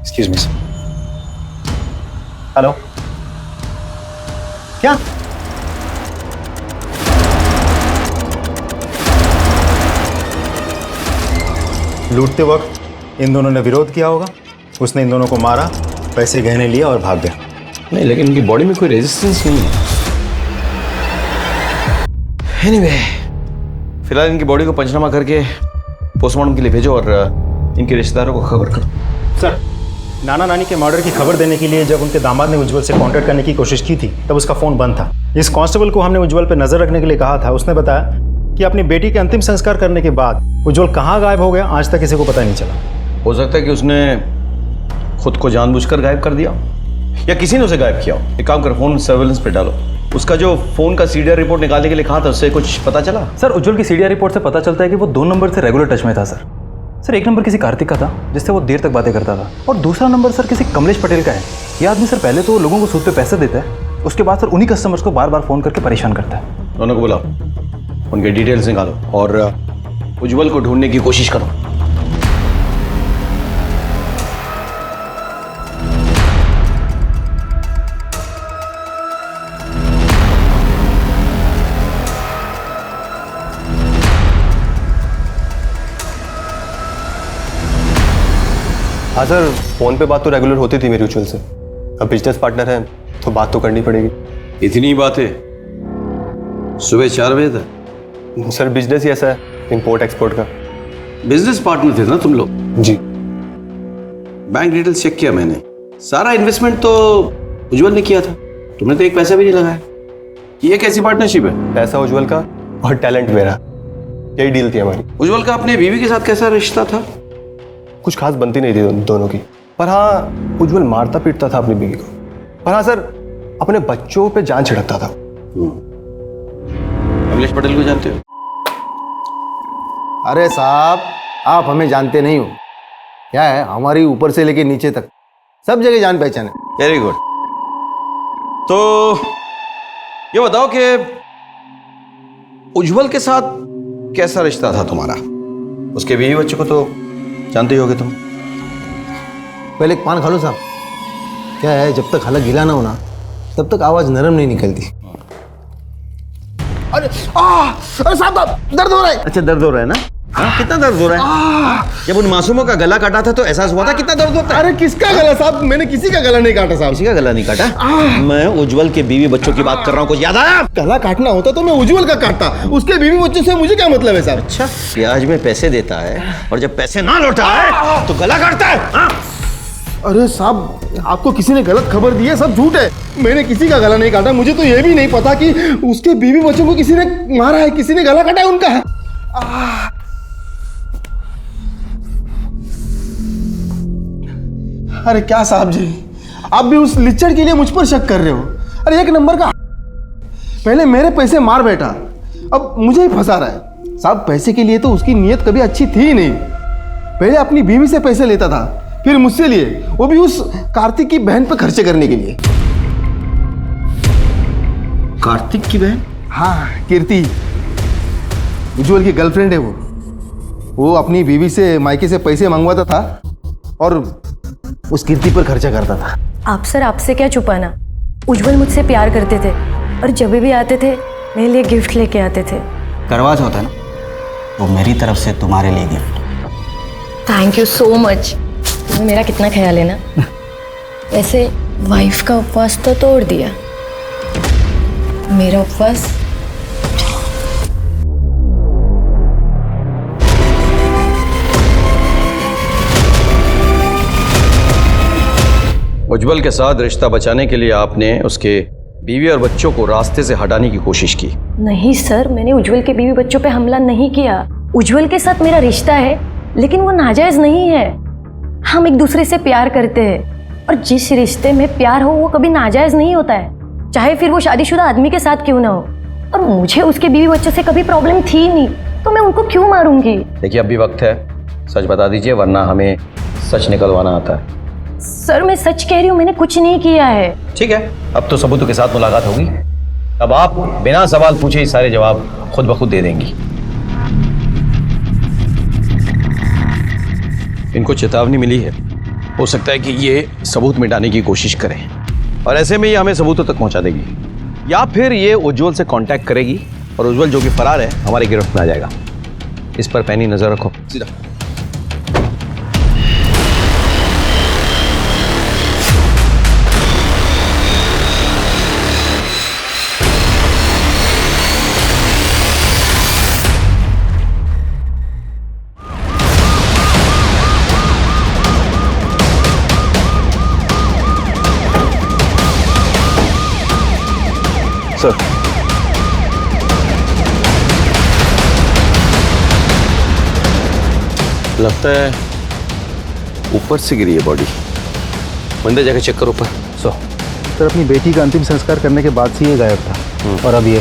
Excuse me sir. हेलो, क्या? लूटते वक्त इन दोनों ने विरोध किया होगा, उसने इन दोनों को मारा, पैसे गहने लिया और भाग गया। नहीं, लेकिन उनकी बॉडी में कोई रेजिस्टेंस नहीं है। एनीवे, फिलहाल इनकी बॉडी को पंचनामा करके पोस्टमार्टम के लिए भेजो और इनके रिश्तेदारों को खबर करो। सर, नाना नानी के मर्डर की खबर देने के लिए जब उनके दामाद ने उज्जवल से कांटेक्ट करने की कोशिश की थी, तब उसका फोन बंद था। इस कांस्टेबल को हमने उज्जवल पर नजर रखने के लिए कहा था। उसने बताया कि अपनी बेटी के अंतिम संस्कार करने के बाद उज्जवल कहाँ गायब हो गया, आज तक किसी को पता नहीं चला। हो सकता है कि उसने खुद को जानबूझकर गायब कर दिया, या किसी ने उसे गायब किया हो। एक काम कर, फोन सर्वेलेंस पे डालो। उसका जो फोन का सीडीआर रिपोर्ट निकालने के लिए कहा था, उससे कुछ पता चला? सर उज्जवल की सीडीआर रिपोर्ट से पता चलता है कि वो 2 नंबर से रेगुलर टच में था सर। एक नंबर किसी कार्तिक का था जिससे वो देर तक बातें करता था, और दूसरा नंबर सर किसी कमलेश पटेल का है। ये आदमी सर पहले तो लोगों को सूद पे पैसे देता है, उसके बाद सर उन्हीं कस्टमर्स को बार बार फोन करके परेशान करता है। दोनों को बुलाओ, उनके डिटेल्स निकालो और उज्जवल को ढूंढने की कोशिश करो। हाँ सर, फोन पे बात तो रेगुलर होती थी मेरी उज्जवल से। अब बिजनेस पार्टनर है तो बात तो करनी पड़ेगी। इतनी बातें सुबह 4 बजे तक? सर बिजनेस ही ऐसा है, इंपोर्ट एक्सपोर्ट का। बिजनेस पार्टनर थे ना तुम लोग? जी। बैंक डिटेल्स चेक किया मैंने, सारा इन्वेस्टमेंट तो उज्जवल ने किया था, तुमने तो एक पैसा भी नहीं लगाया। ये कैसी पार्टनरशिप है? पैसा उज्जवल का और टैलेंट मेरा, यही डील थी हमारी। उज्जवल का अपने बीवी के साथ कैसा रिश्ता था? कुछ खास बनती नहीं थी दोनों की, पर हाँ उज्जवल मारता पीटता था अपनी बीवी को। पर हाँ सर, अपने बच्चों पे जान छिड़कता था। कमलेश पटेल को जानते हो? अरे साहब, आप हमें जानते नहीं हो। क्या है, हमारी ऊपर से लेके नीचे तक सब जगह जान पहचान है। Very good. तो ये बताओ कि उज्जवल के साथ कैसा रिश्ता था तुम्हारा? उसके बीवी बच्चों को तो जानते ही होगे तुम। पहले एक पान खा लो साहब। क्या है, जब तक हलक गिला ना हो ना, तब तक आवाज नरम नहीं निकलती। अरे अरे साहब, दर्द हो रहा है। अच्छा, दर्द हो रहा है ना? हाँ, कितना दर्द हो रहा है? जब उन मासूमों का गला काटा था तो एहसास हुआ था कितना दर्द होता है? अरे किसका गला साहब? मैंने किसी का गला नहीं काटा साहब। किसी का गला नहीं काटा? मैं उज्जवल के बीवी बच्चों की बात कर रहा हूँ, कुछ याद आया? गला काटना होता तो मैं उज्जवल का काटता, उसके बीवी बच्चों से मुझे क्या मतलब है साहब? अच्छा, ब्याज में पैसे देता है और जब पैसे ना लौटा है तो गला काटता है? अरे साहब, आपको किसी ने गलत खबर दी है, सब झूठ है। मैंने किसी का गला नहीं काटा। मुझे तो ये भी नहीं पता कि उसके बीवी बच्चों को किसी ने मारा है, किसी ने गला काटा है उनका। अरे क्या साहब जी, आप भी उस लिच्चड़ के लिए मुझ पर शक कर रहे हो? अरे एक नंबर का, पहले मेरे पैसे मार बैठा, अब मुझे ही फंसा रहा है। साहब पैसे के लिए तो उसकी नीयत कभी अच्छी थी ही नहीं। पहले अपनी बीवी से पैसे लेता था, फिर मुझसे लिए, वो भी उस कार्तिक की बहन पर खर्चे करने के लिए। कार्तिक की बहन? हाँ, कीर्ति, उज्जवल की गर्लफ्रेंड है वो अपनी बीवी से मायके से पैसे मंगवाता था और उस कीर्ति पर खर्चा करता था। आप सर, आपसे क्या छुपाना, उज्जवल मुझसे प्यार करते थे और जब भी आते थे मेरे लिए गिफ्ट लेके आते थे। करवा चौथ है ना, वो मेरी तरफ से तुम्हारे लिए gift. Thank you so much. तुम्हें मेरा कितना ख्याल है ना। वैसे वाइफ का उपवास तो तोड़ दिया, मेरा उपवास उज्जवल के साथ रिश्ता बचाने के लिए आपने उसके बीवी और बच्चों को रास्ते से हटाने की कोशिश की। नहीं सर, मैंने उज्जवल के बीवी बच्चों पे हमला नहीं किया। उज्जवल के साथ मेरा रिश्ता है, लेकिन वो नाजायज नहीं है। हम एक दूसरे से प्यार करते हैं और जिस रिश्ते में प्यार हो वो कभी नाजायज नहीं होता है, चाहे फिर वो शादीशुदा आदमी के साथ क्यों ना हो। और मुझे उसके बीवी बच्चों से कभी प्रॉब्लम थी नहीं, तो मैं उनको क्यों मारूंगी। देखिए अभी वक्त है, सच बता दीजिए वरना हमें सच निकलवाना आता है। सर मैं सच कह रही हूँ, मैंने कुछ नहीं किया है। ठीक है, अब तो सबूतों के साथ मुलाकात होगी। अब आप बिना सवाल पूछे ही सारे जवाब खुद ब खुद दे देंगी। इनको चेतावनी मिली है, हो सकता है कि ये सबूत मिटाने की कोशिश करें और ऐसे में ये हमें सबूतों तक पहुंचा देगी, या फिर ये उज्जवल से कांटेक्ट करेगी और उज्जवल जो कि फरार है हमारे गिरफ्त में आ जाएगा। इस पर पैनी नजर रखो। सीधा सर, लगता है ऊपर से गिरी है बॉडी। मंदिर जाकर चेक करो ऊपर। सर अपनी बेटी का अंतिम संस्कार करने के बाद से ये गायब था और अब ये।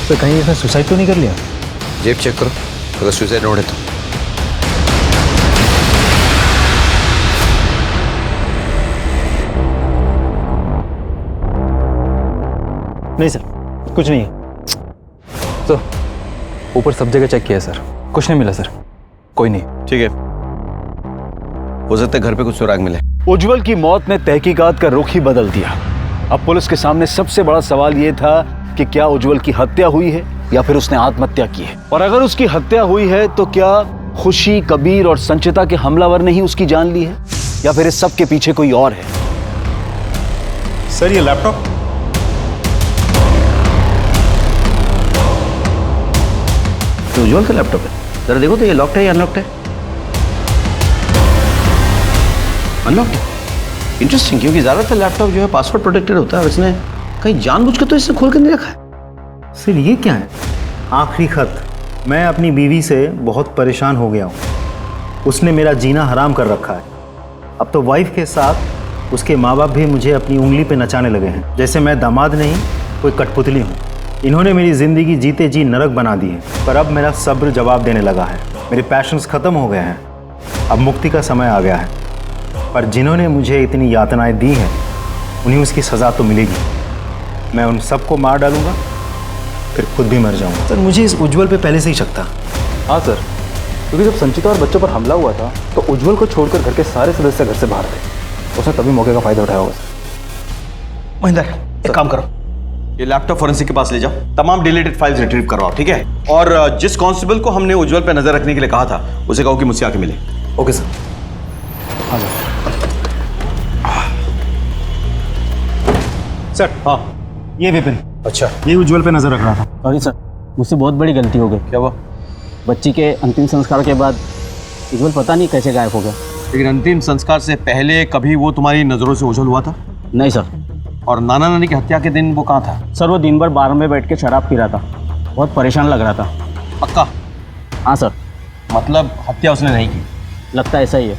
सर कहीं इसने सुसाइड तो नहीं कर लिया? जेब चेक करो, अगर सुसाइड नोट है तो। नहीं सर, कुछ नहीं है। तो ऊपर सब जगह चेक किया सर, कुछ नहीं मिला सर, कोई नहीं। ठीक है, हो सकता है घर पे कुछ सुराग मिले। उज्जवल की मौत ने तहकीकात का रुख ही बदल दिया। अब पुलिस के सामने सबसे बड़ा सवाल यह था कि क्या उज्जवल की हत्या हुई है या फिर उसने आत्महत्या की है। और अगर उसकी हत्या हुई है तो क्या खुशी, कबीर और संचिता के हमलावर ने ही उसकी जान ली है या फिर इस सब के पीछे कोई और है। सर ये लैपटॉप तो उज्जवल का लैपटॉप है, जरा देखो तो ये लॉक्ड है या अनलॉक्ड है। अनलॉक्ड है, इंटरेस्टिंग, क्योंकि ज़्यादातर लैपटॉप जो है पासवर्ड प्रोटेक्टेड होता है, इसने कहीं जानबूझ के तो इससे खोल कर नहीं रखा है। सर ये क्या है? आखिरी खत। मैं अपनी बीवी से बहुत परेशान हो गया हूँ, उसने मेरा जीना हराम कर रखा है। अब तो वाइफ के साथ उसके माँ बाप भी मुझे अपनी उंगली पे नचाने लगे हैं, जैसे मैं दामाद नहीं कोई कठपुतली हूँ। इन्होंने मेरी ज़िंदगी जीते जी नरक बना दी है, पर अब मेरा सब्र जवाब देने लगा है। मेरे पैशंस ख़त्म हो गए हैं, अब मुक्ति का समय आ गया है। पर जिन्होंने मुझे इतनी यातनाएं दी हैं उन्हें उसकी सज़ा तो मिलेगी। मैं उन सबको मार डालूंगा, फिर खुद भी मर जाऊंगा। सर मुझे इस उज्जवल पे पहले से ही शक था। हाँ सर, क्योंकि जब संचिता और बच्चों पर हमला हुआ था तो उज्जवल को छोड़कर घर के सारे सदस्य घर से बाहर थे। उसने तभी मौके का फ़ायदा उठाया होगा। महेंद्र, एक काम करो, ये लैपटॉप फॉरेंसिक के पास ले जाओ, तमाम डिलीटेड फाइल्स रिट्रीव करवाओ, ठीक है? और जिस कांस्टेबल को हमने उज्जवल पे नजर रखने के लिए कहा था उसे कहो कि मुझसे आके मिले। Okay sir. हाँ सर। हाँ, ये विपिन। अच्छा, ये उज्जवल पे नजर रख रहा था। सॉरी सर, मुझसे बहुत बड़ी गलती हो गई। क्या हुआ? बच्ची के अंतिम संस्कार के बाद उज्जवल पता नहीं कैसे गायब हो गया। लेकिन अंतिम संस्कार से पहले कभी वो तुम्हारी नजरों से ओझल हुआ था? नहीं सर। और नाना नानी की हत्या के दिन वो कहाँ था? सर वो दिन भर बार में बैठ के शराब पी रहा था, बहुत परेशान लग रहा था। पक्का? हाँ सर। मतलब हत्या उसने नहीं की? लगता है ऐसा ही है।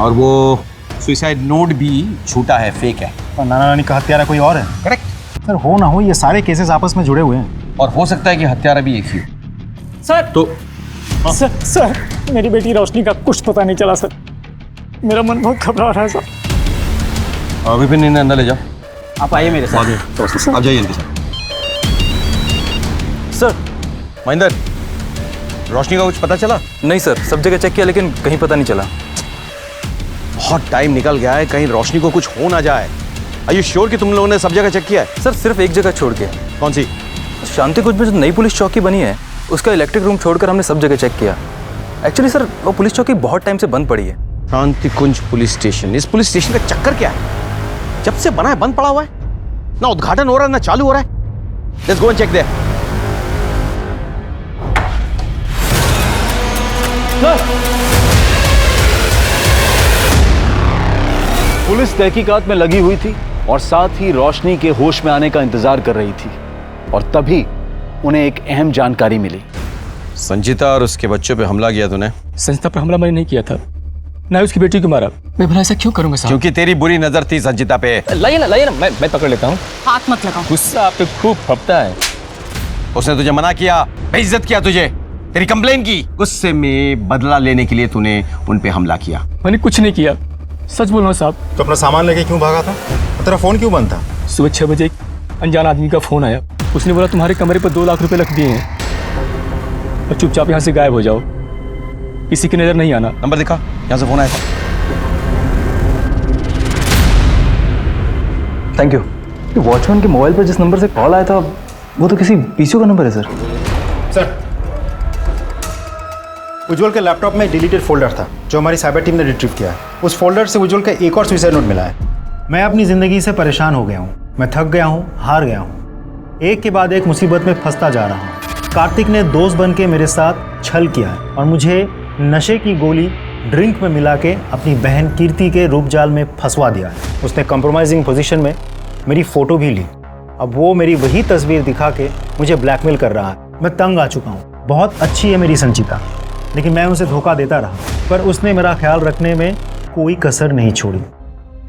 और वो सुसाइड नोट भी झूठा है, फेक है। और नाना नानी का हत्यारा कोई और है? करेक्ट। सर हो ना हो ये सारे केसेस आपस में जुड़े हुए हैं। और हो सकता है कि हत्यारा भी एक ही हो। सर तो सर मेरी बेटी रोशनी का कुछ पता नहीं चला सर। मेरा मन बहुत घबरा रहा है सर। विपिन इन्हें अंदर ले जाओ। आप आइए मेरे साथ। आप जाइए इनके साथ। सर महेंद्र, रोशनी का कुछ पता चला? नहीं सर, सब जगह चेक किया लेकिन कहीं पता नहीं चला। बहुत टाइम निकल गया है, कहीं रोशनी को कुछ हो ना जाए। आर यू श्योर कि तुम लोगों ने सब जगह चेक किया है? सर सिर्फ एक जगह छोड़ के। कौन सी? शांति कुंज में जो नई पुलिस चौकी बनी है उसका इलेक्ट्रिक रूम छोड़कर हमने सब जगह चेक किया। एक्चुअली सर वो पुलिस चौकी बहुत टाइम से बंद पड़ी है। शांति कुंज पुलिस स्टेशन, इस पुलिस स्टेशन का चक्कर क्या है? जब से बना है बंद पड़ा हुआ है, ना उद्घाटन हो रहा है ना चालू हो रहा है। Let's go and check there. Police तहकीकात में लगी हुई थी और साथ ही रोशनी के होश में आने का इंतजार कर रही थी और तभी उन्हें एक अहम जानकारी मिली। संचिता और उसके बच्चों पे हमला किया तूने? संचिता पर हमला मैंने नहीं किया था, ना उसकी बेटी को मारा। मैं भला ऐसा क्यों करूंगा साहब? क्योंकि तेरी बुरी नजर थी संचिता पे। लाइए ना मैं पकड़ लेता हूँ। हाथ मत लगाओ। गुस्सा आप पे खूब फपता है। उसने तुझे मना किया, बेइज्जत किया तुझे, तेरी कंप्लेन की। गुस्से में बदला लेने के लिए तूने उन पे हमला किया। मैंने कुछ नहीं किया, सच बोल रहा हूँ साहब। तो अपना सामान लेके क्यों भागा था? तेरा फोन क्यों बंद था? सुबह 6 बजे एक अनजान आदमी का फोन आया। उसने बोला तुम्हारे कमरे पर 2 लाख रुपए रख दिए हैं और चुपचाप यहाँ से गायब हो जाओ, किसी की नजर नहीं आना। नंबर दिखा, यहाँ से फोन आया था। Thank you. वॉचमैन के मोबाइल पर जिस नंबर से कॉल आया था वो तो किसी पीसीओ का नंबर है सर। सर उज्जवल के लैपटॉप में डिलीटेड फोल्डर था जो हमारी साइबर टीम ने रिट्रीव किया है। उस फोल्डर से उज्जवल का एक और सुसाइड नोट मिला है। मैं अपनी ज़िंदगी से परेशान हो गया हूँ, मैं थक गया हूँ, हार गया हूँ, एक के बाद एक मुसीबत में फंसता जा रहा हूँ। कार्तिक ने दोस्त बन के मेरे साथ छल किया है और मुझे नशे की गोली ड्रिंक में मिला के अपनी बहन कीर्ति के रूपजाल में फंसवा दिया है। उसने कंप्रोमाइजिंग पोजीशन में मेरी फ़ोटो भी ली। अब वो मेरी वही तस्वीर दिखा के मुझे ब्लैकमेल कर रहा है। मैं तंग आ चुका हूँ। बहुत अच्छी है मेरी संचिता, लेकिन मैं उसे धोखा देता रहा, पर उसने मेरा ख्याल रखने में कोई कसर नहीं छोड़ी।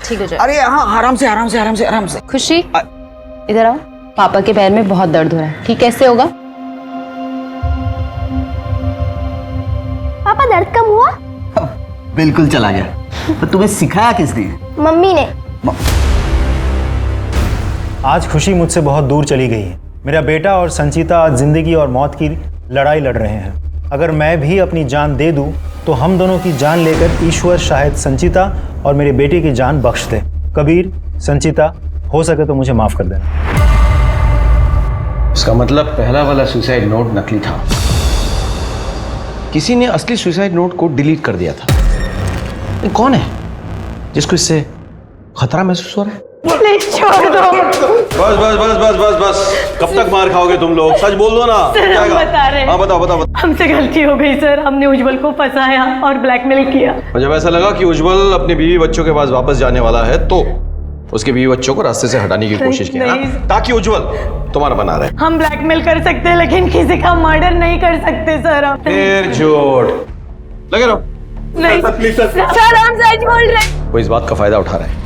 ठीक हो जाए। अरे हाँ, आराम से। खुशी इधर आओ। पापा के पैर में बहुत दर्द हो रहा है। ठीक कैसे होगा? पापा दर्द कम हुआ? बिल्कुल चला गया। तो तुम्हें सिखाया किसने? मम्मी ने। आज खुशी मुझसे बहुत दूर चली गई है। मेरा बेटा और संचिता आज जिंदगी और मौत की लड़ाई लड़ रहे हैं। अगर मैं भी अपनी जान दे दूं तो हम दोनों की जान लेकर ईश्वर शायद संचिता और मेरे बेटे की जान बख्श दे। कबीर, संचिता, हो सके तो मुझे माफ कर देना। इसका मतलब पहला वाला सुसाइड नोट नकली था, किसी ने असली सुसाइड नोट को डिलीट कर दिया था। ये कौन है जिसको इससे खतरा महसूस हो रहा है? प्लीज छोड़ दो। बस बस बस बस बस बस, कब तक मार खाओगे तुम लोग? सच बोल दो ना। सर हम बता रहे हैं। हाँ बताओ। हमसे गलती हो गई सर, हमने उज्जवल को फंसाया और ब्लैकमेल किया। और जब ऐसा लगा कि उज्जवल अपने बीवी बच्चों के पास वापस जाने वाला है तो उसके बीवी बच्चों को रास्ते से हटाने की कोशिश की ना, ताकि उज्जवल तुम्हारा बना रहे। हम ब्लैकमेल कर सकते हैं लेकिन किसी का मर्डर नहीं कर सकते सर। हम फिर झूठ लगे रहो। नहीं सर हम सच बोल रहे हैं। कोई इस बात का फायदा उठा रहा है,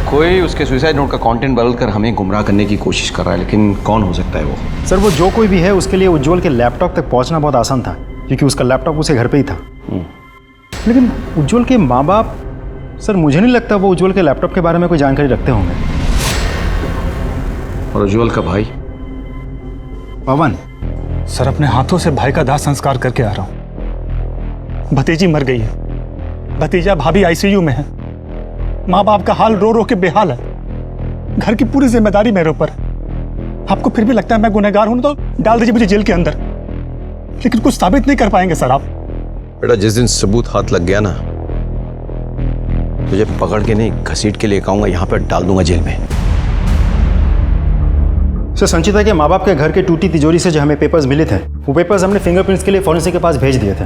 कोई उसके सुसाइड नोट का कंटेंट बदलकर हमें गुमराह करने की कोशिश कर रहा है, लेकिन कौन हो सकता है वो? सर वो जो कोई भी है उसके लिए उज्जवल के लैपटॉप तक पहुंचना बहुत आसान था क्योंकि उसका लैपटॉप उसे घर पे ही था। लेकिन उज्जवल के माँ बाप, सर मुझे नहीं लगता वो उज्जवल के लैपटॉप के बारे में कोई जानकारी रखते होंगे। और उज्जवल का भाई पवन? सर अपने हाथों से भाई का दाह संस्कार करके आ रहा हूँ। भतीजी मर गई है, भतीजा भाभी आईसीयू में है, माँ बाप का हाल रो रो के बेहाल है, घर की पूरी जिम्मेदारी मेरे ऊपर। आपको फिर भी लगता है मैं गुनहगार हूं तो डाल दीजिए मुझे जेल के अंदर, लेकिन कुछ साबित नहीं कर पाएंगे सर आप। बेटा जिस दिन सबूत हाथ लग गया ना, तुझे पकड़ के नहीं घसीट के लेकर आऊंगा, यहाँ पर डाल दूंगा जेल में। सर संचिता के माँ बाप के घर के टूटी तिजोरी से जो हमें पेपर्स मिले थे, वो पेपर्स हमने फिंगरप्रिंट्स के लिए फॉरेंसिक के पास भेज दिए थे,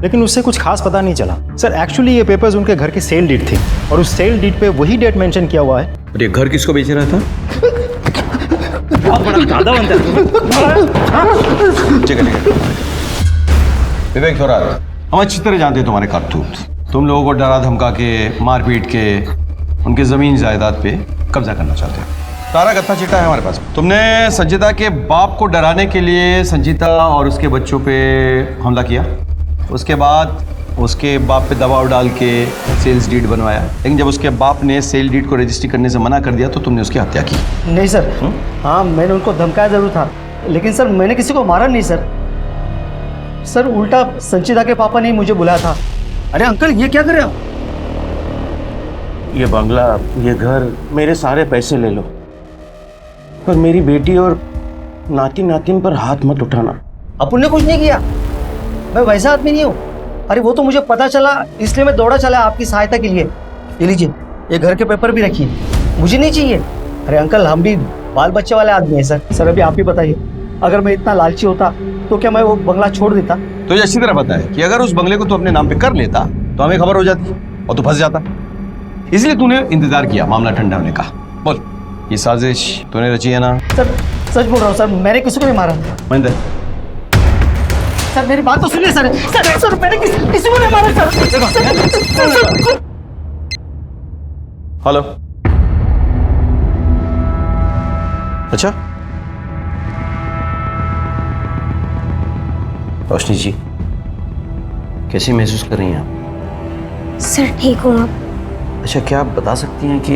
लेकिन उससे कुछ खास पता नहीं चला। सर एक्चुअली ये पेपर्स उनके घर की सेल डीड थी और उस सेल डीड पे वही डेट मेंशन किया हुआ है। और ये घर किसको बेच रहा था? विवेक थोरात, हम अच्छी तरह जानते हैं तुम्हारे करतूत। तुम लोगों को डरा धमका के, मारपीट के उनके जमीन जायदाद पे कब्जा करना चाहते हो। सारा गत्ता चिट्ठा है हमारे पास। तुमने संजीता के बाप को डराने के लिए संजीता और उसके बच्चों पे हमला किया, उसके बाद उसके बाप पे दबाव डाल के सेल्स डीड बनवाया, लेकिन जब उसके बाप ने सेल डीड को रजिस्ट्री करने से मना कर दिया तो तुमने उसकी हत्या की। नहीं सर। हाँ, मैंने उनको धमकाया जरूर था, लेकिन सर मैंने किसी को मारा नहीं सर। सर उल्टा संचिता के पापा ने मुझे बुलाया था। अरे अंकल, ये क्या कर रहे हो? ये बंगला, ये घर, मेरे सारे पैसे ले लो, पर मेरी बेटी और नाती नातिन पर हाथ मत उठाना। अपुन ने कुछ नहीं किया, मैं वैसा आदमी नहीं हूँ। अरे वो तो मुझे पता चला, इसलिए मैं दौड़ा चला आपकी सहायता के लिए। ये लीजिए, ये घर के पेपर भी रखिए, मुझे नहीं चाहिए। अरे अंकल, हम भी बाल बच्चे वाले आदमी हैं सर। सर अभी आप ही बताइए, अगर मैं इतना लालची होता तो क्या मैं वो बंगला छोड़ देता? तो ये अच्छी तरह पता है कि अगर उस बंगले को तू अपने नाम पे कर लेता तो हमें खबर हो जाती और तू फंस जाता, इसलिए तूने इंतजार किया मामला ठंडा होने का। बोल, ये साजिश तूने रची है ना? सर सच बोल रहा हूँ सर, मैंने किसी को नहीं मारा। महेंद्र, सर मेरी बात तो सुनिए सर। सर मैंने किसी को नहीं मारा सर। हेलो, अच्छा रोशनी जी, कैसी महसूस कर रही हैं आप? सर ठीक हूँ आप? अच्छा, क्या आप बता सकती हैं कि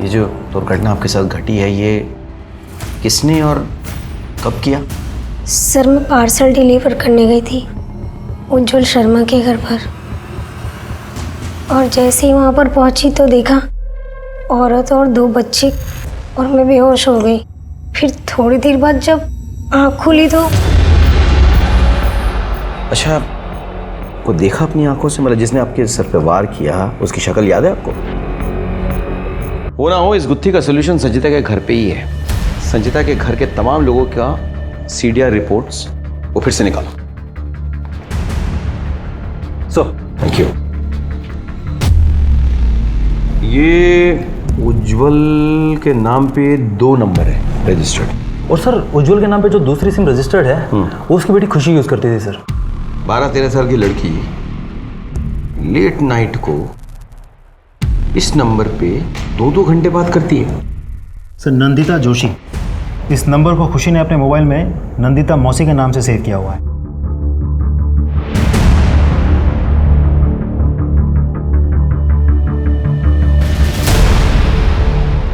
ये जो दुर्घटना आपके साथ घटी है ये किसने और कब किया? सर मैं पार्सल डिलीवर करने गई थी उज्जवल शर्मा के घर पर, और जैसे ही वहाँ पर पहुँची तो देखा औरत और 2 बच्चे, और मैं बेहोश हो गई। फिर थोड़ी देर बाद जब आँख खुली तो अच्छा, वो देखा अपनी आंखों से? मतलब जिसने आपके सर पे वार किया उसकी शक्ल याद है आपको? हो ना हो, इस गुत्थी का सोल्यूशन संजीता के घर पे ही है। संजीता के घर के तमाम लोगों का CDR रिपोर्ट्स वो फिर से निकालो। Thank you. ये उज्जवल के नाम पे 2 नंबर है रजिस्टर्ड। और सर उज्जवल के नाम पे जो दूसरी सिम रजिस्टर्ड है वो उसकी बेटी खुशी यूज करती थी सर। 12-13 साल की लड़की लेट नाइट को इस नंबर पे 2-2 घंटे बात करती है। सर नंदिता जोशी, इस नंबर को खुशी ने अपने मोबाइल में नंदिता मौसी के नाम से सेव किया हुआ है।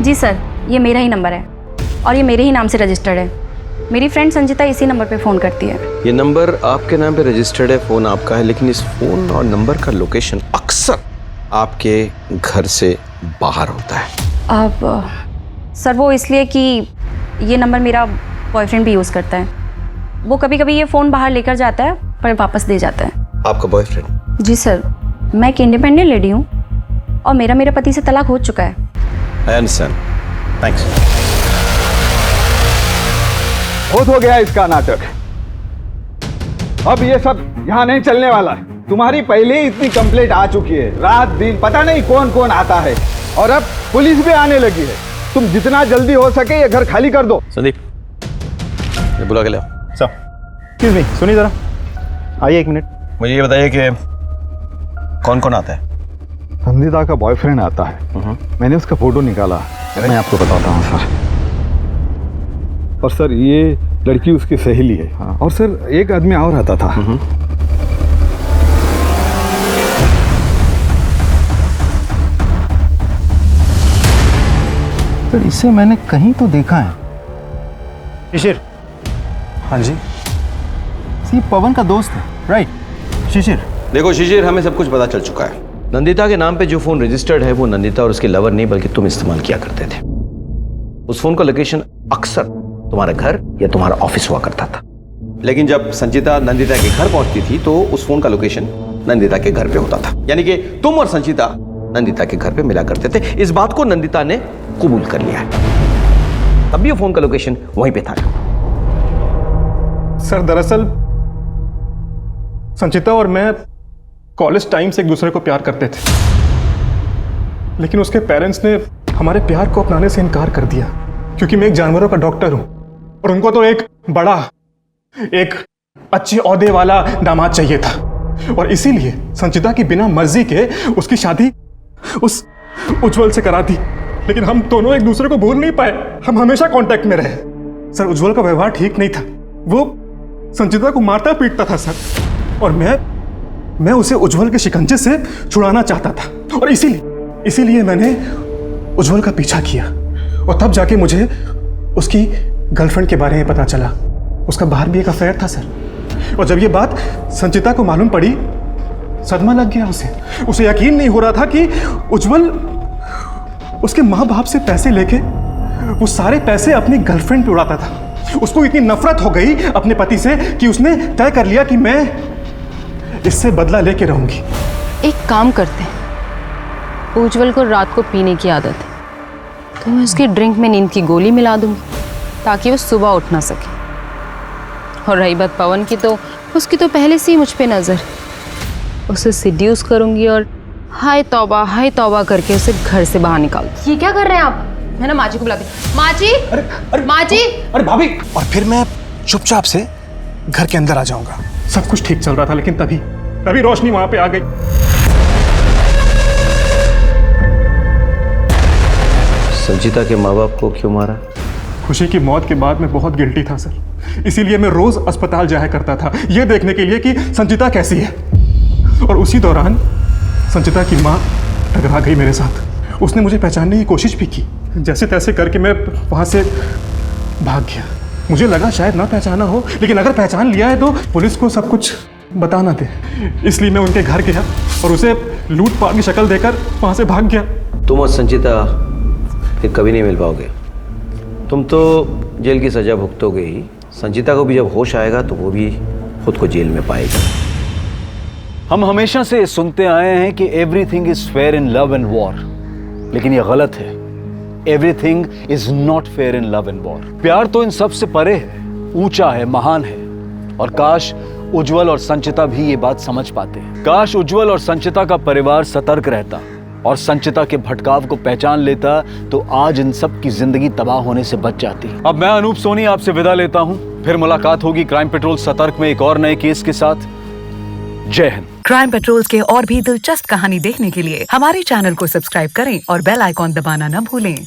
जी सर, ये मेरा ही नंबर है और ये मेरे ही नाम से रजिस्टर्ड है। मेरी फ्रेंड संजीता इसी नंबर पे फ़ोन करती है। ये नंबर आपके नाम पे रजिस्टर्ड है, फ़ोन आपका है, लेकिन इस फ़ोन और नंबर का लोकेशन अक्सर आपके घर से बाहर होता है। अब सर वो इसलिए कि ये नंबर मेरा बॉयफ्रेंड भी यूज़ करता है। वो कभी कभी ये फ़ोन बाहर लेकर जाता है पर वापस दे जाता है। आपका बॉयफ्रेंड? जी सर, मैं एक इंडिपेंडेंट लेडी हूँ और मेरे पति से तलाक हो चुका है। I understand, thanks. बहुत हो गया इसका नाटक, अब ये सब यहाँ नहीं चलने वाला है। तुम्हारी पहले ही इतनी कंप्लेंट आ चुकी है, रात दिन पता नहीं कौन कौन आता है, और अब पुलिस भी आने लगी है। तुम जितना जल्दी हो सके ये घर खाली कर दो। संदीप, ये बुला के ले आओ। सर एक्सक्यूज मी, सुनिए जरा, आइए 1 मिनट। मुझे ये बताइए कि कौन कौन आता है? संदीता का बॉयफ्रेंड आता है, मैंने उसका फोटो निकाला, मैं आपको बताता हूँ सर। और सर ये लड़की उसकी सहेली है। हाँ। और सर एक आदमी और आता था। सर इसे मैंने कहीं तो देखा है। शिशिर। हाँ जी, ये पवन का दोस्त है, राइट? शिशिर। देखो शिशिर, हमें सब कुछ पता चल चुका है। नंदिता के नाम पे जो फोन रजिस्टर्ड है वो नंदिता और उसके लवर नहीं बल्कि तुम इस्तेमाल किया करते थे। उस फोन का लोकेशन अक्सर तुम्हारा घर या तुम्हारा ऑफिस हुआ करता था, लेकिन जब संचिता नंदिता के घर पहुंचती थी तो उस फोन का लोकेशन नंदिता के घर पे होता था। यानी कि तुम और संचिता नंदिता के घर पे मिला करते थे। इस बात को नंदिता ने कबूल कर लिया है, तब भी फोन का लोकेशन वहीं पे था। सर दरअसल संचिता और मैं कॉलेज टाइम से एक दूसरे को प्यार करते थे, लेकिन उसके पेरेंट्स ने हमारे प्यार को अपनाने से इनकार कर दिया, क्योंकि मैं एक जानवरों का डॉक्टर हूं और उनको तो एक बड़ा, एक अच्छे औहदे वाला दामाद चाहिए था। और इसीलिए संचिता की बिना मर्जी के उसकी शादी उस उज्जवल से करा दी। लेकिन हम दोनों एक दूसरे को भूल नहीं पाए। हम हमेशा कांटेक्ट में रहे। सर उज्जवल का व्यवहार ठीक नहीं था। वो संचिता को मारता पीटता था सर, और मैं उसे उज्जवल के शिकंजे से छुड़ाना चाहता था, और इसीलिए मैंने उज्जवल का पीछा किया। और तब जाके मुझे उसकी गर्लफ्रेंड के बारे में पता चला। उसका बाहर भी एक अफेयर था सर, और जब ये बात संचिता को मालूम पड़ी, सदमा लग गया उसे यकीन नहीं हो रहा था कि उज्जवल उसके माँ बाप से पैसे लेके वो सारे पैसे अपनी गर्लफ्रेंड पे उड़ाता था। उसको इतनी नफरत हो गई अपने पति से कि उसने तय कर लिया कि मैं इससे बदला लेके रहूंगी। एक काम करते हैं, उज्जवल को रात को पीने की आदत है, तो मैं उसकी ड्रिंक में नींद की गोली मिला दूंगी ताकि वो सुबह उठ ना सके। और रही बात पवन की, तो उसकी तो पहले से ही मुझ पे नजर। उसे सिड्यूस करूंगी और हाय तौबा करके उसे घर से बाहर निकाल। ये क्या कर रहे हैं आप? मैं ना माँ जी को बुलाती। माँ जी, माँ जी। अरे भाभी, और फिर मैं चुपचाप से घर के अंदर आ जाऊंगा। सब कुछ ठीक चल रहा था, लेकिन तभी रोशनी वहां पे आ गई। संचिता के माँ बाप को क्यों मारा? खुशी की मौत के बाद मैं बहुत गिल्टी था सर, इसीलिए मैं रोज अस्पताल जाया करता था, ये देखने के लिए कि संचिता कैसी है। और उसी दौरान संचिता की माँ टकरा गई मेरे साथ। उसने मुझे पहचानने की कोशिश भी की। जैसे तैसे करके मैं वहाँ से भाग गया। मुझे लगा शायद ना पहचाना हो, लेकिन अगर पहचान लिया है तो पुलिस को सब कुछ बताना दे। इसलिए मैं उनके घर गया और उसे लूटपाट की शक्ल देकर वहाँ से भाग गया। तुम और संचिता फिर कभी नहीं मिल पाओगे। तुम तो जेल की सजा भुगतोगे ही। संचिता को भी जब होश आएगा तो वो भी खुद को जेल में पाएगी। हम हमेशा से सुनते आए हैं कि everything is fair in love and war, लेकिन यह गलत है। Everything is not fair in love and war. प्यार तो इन सब से परे है, ऊंचा है, महान है, और काश उज्जवल और संचिता भी ये बात समझ पाते। काश उज्जवल और संचिता का परिवार सतर्क रहता और संचिता के भटकाव को पहचान लेता, तो आज इन सब की जिंदगी तबाह होने से बच जाती। अब मैं अनूप सोनी आपसे विदा लेता हूं। फिर मुलाकात होगी क्राइम पेट्रोल सतर्क में एक और नए केस के साथ। जय हिंद। क्राइम पेट्रोल के और भी दिलचस्प कहानी देखने के लिए हमारे चैनल को सब्सक्राइब करें और बेल आइकॉन दबाना न भूलें।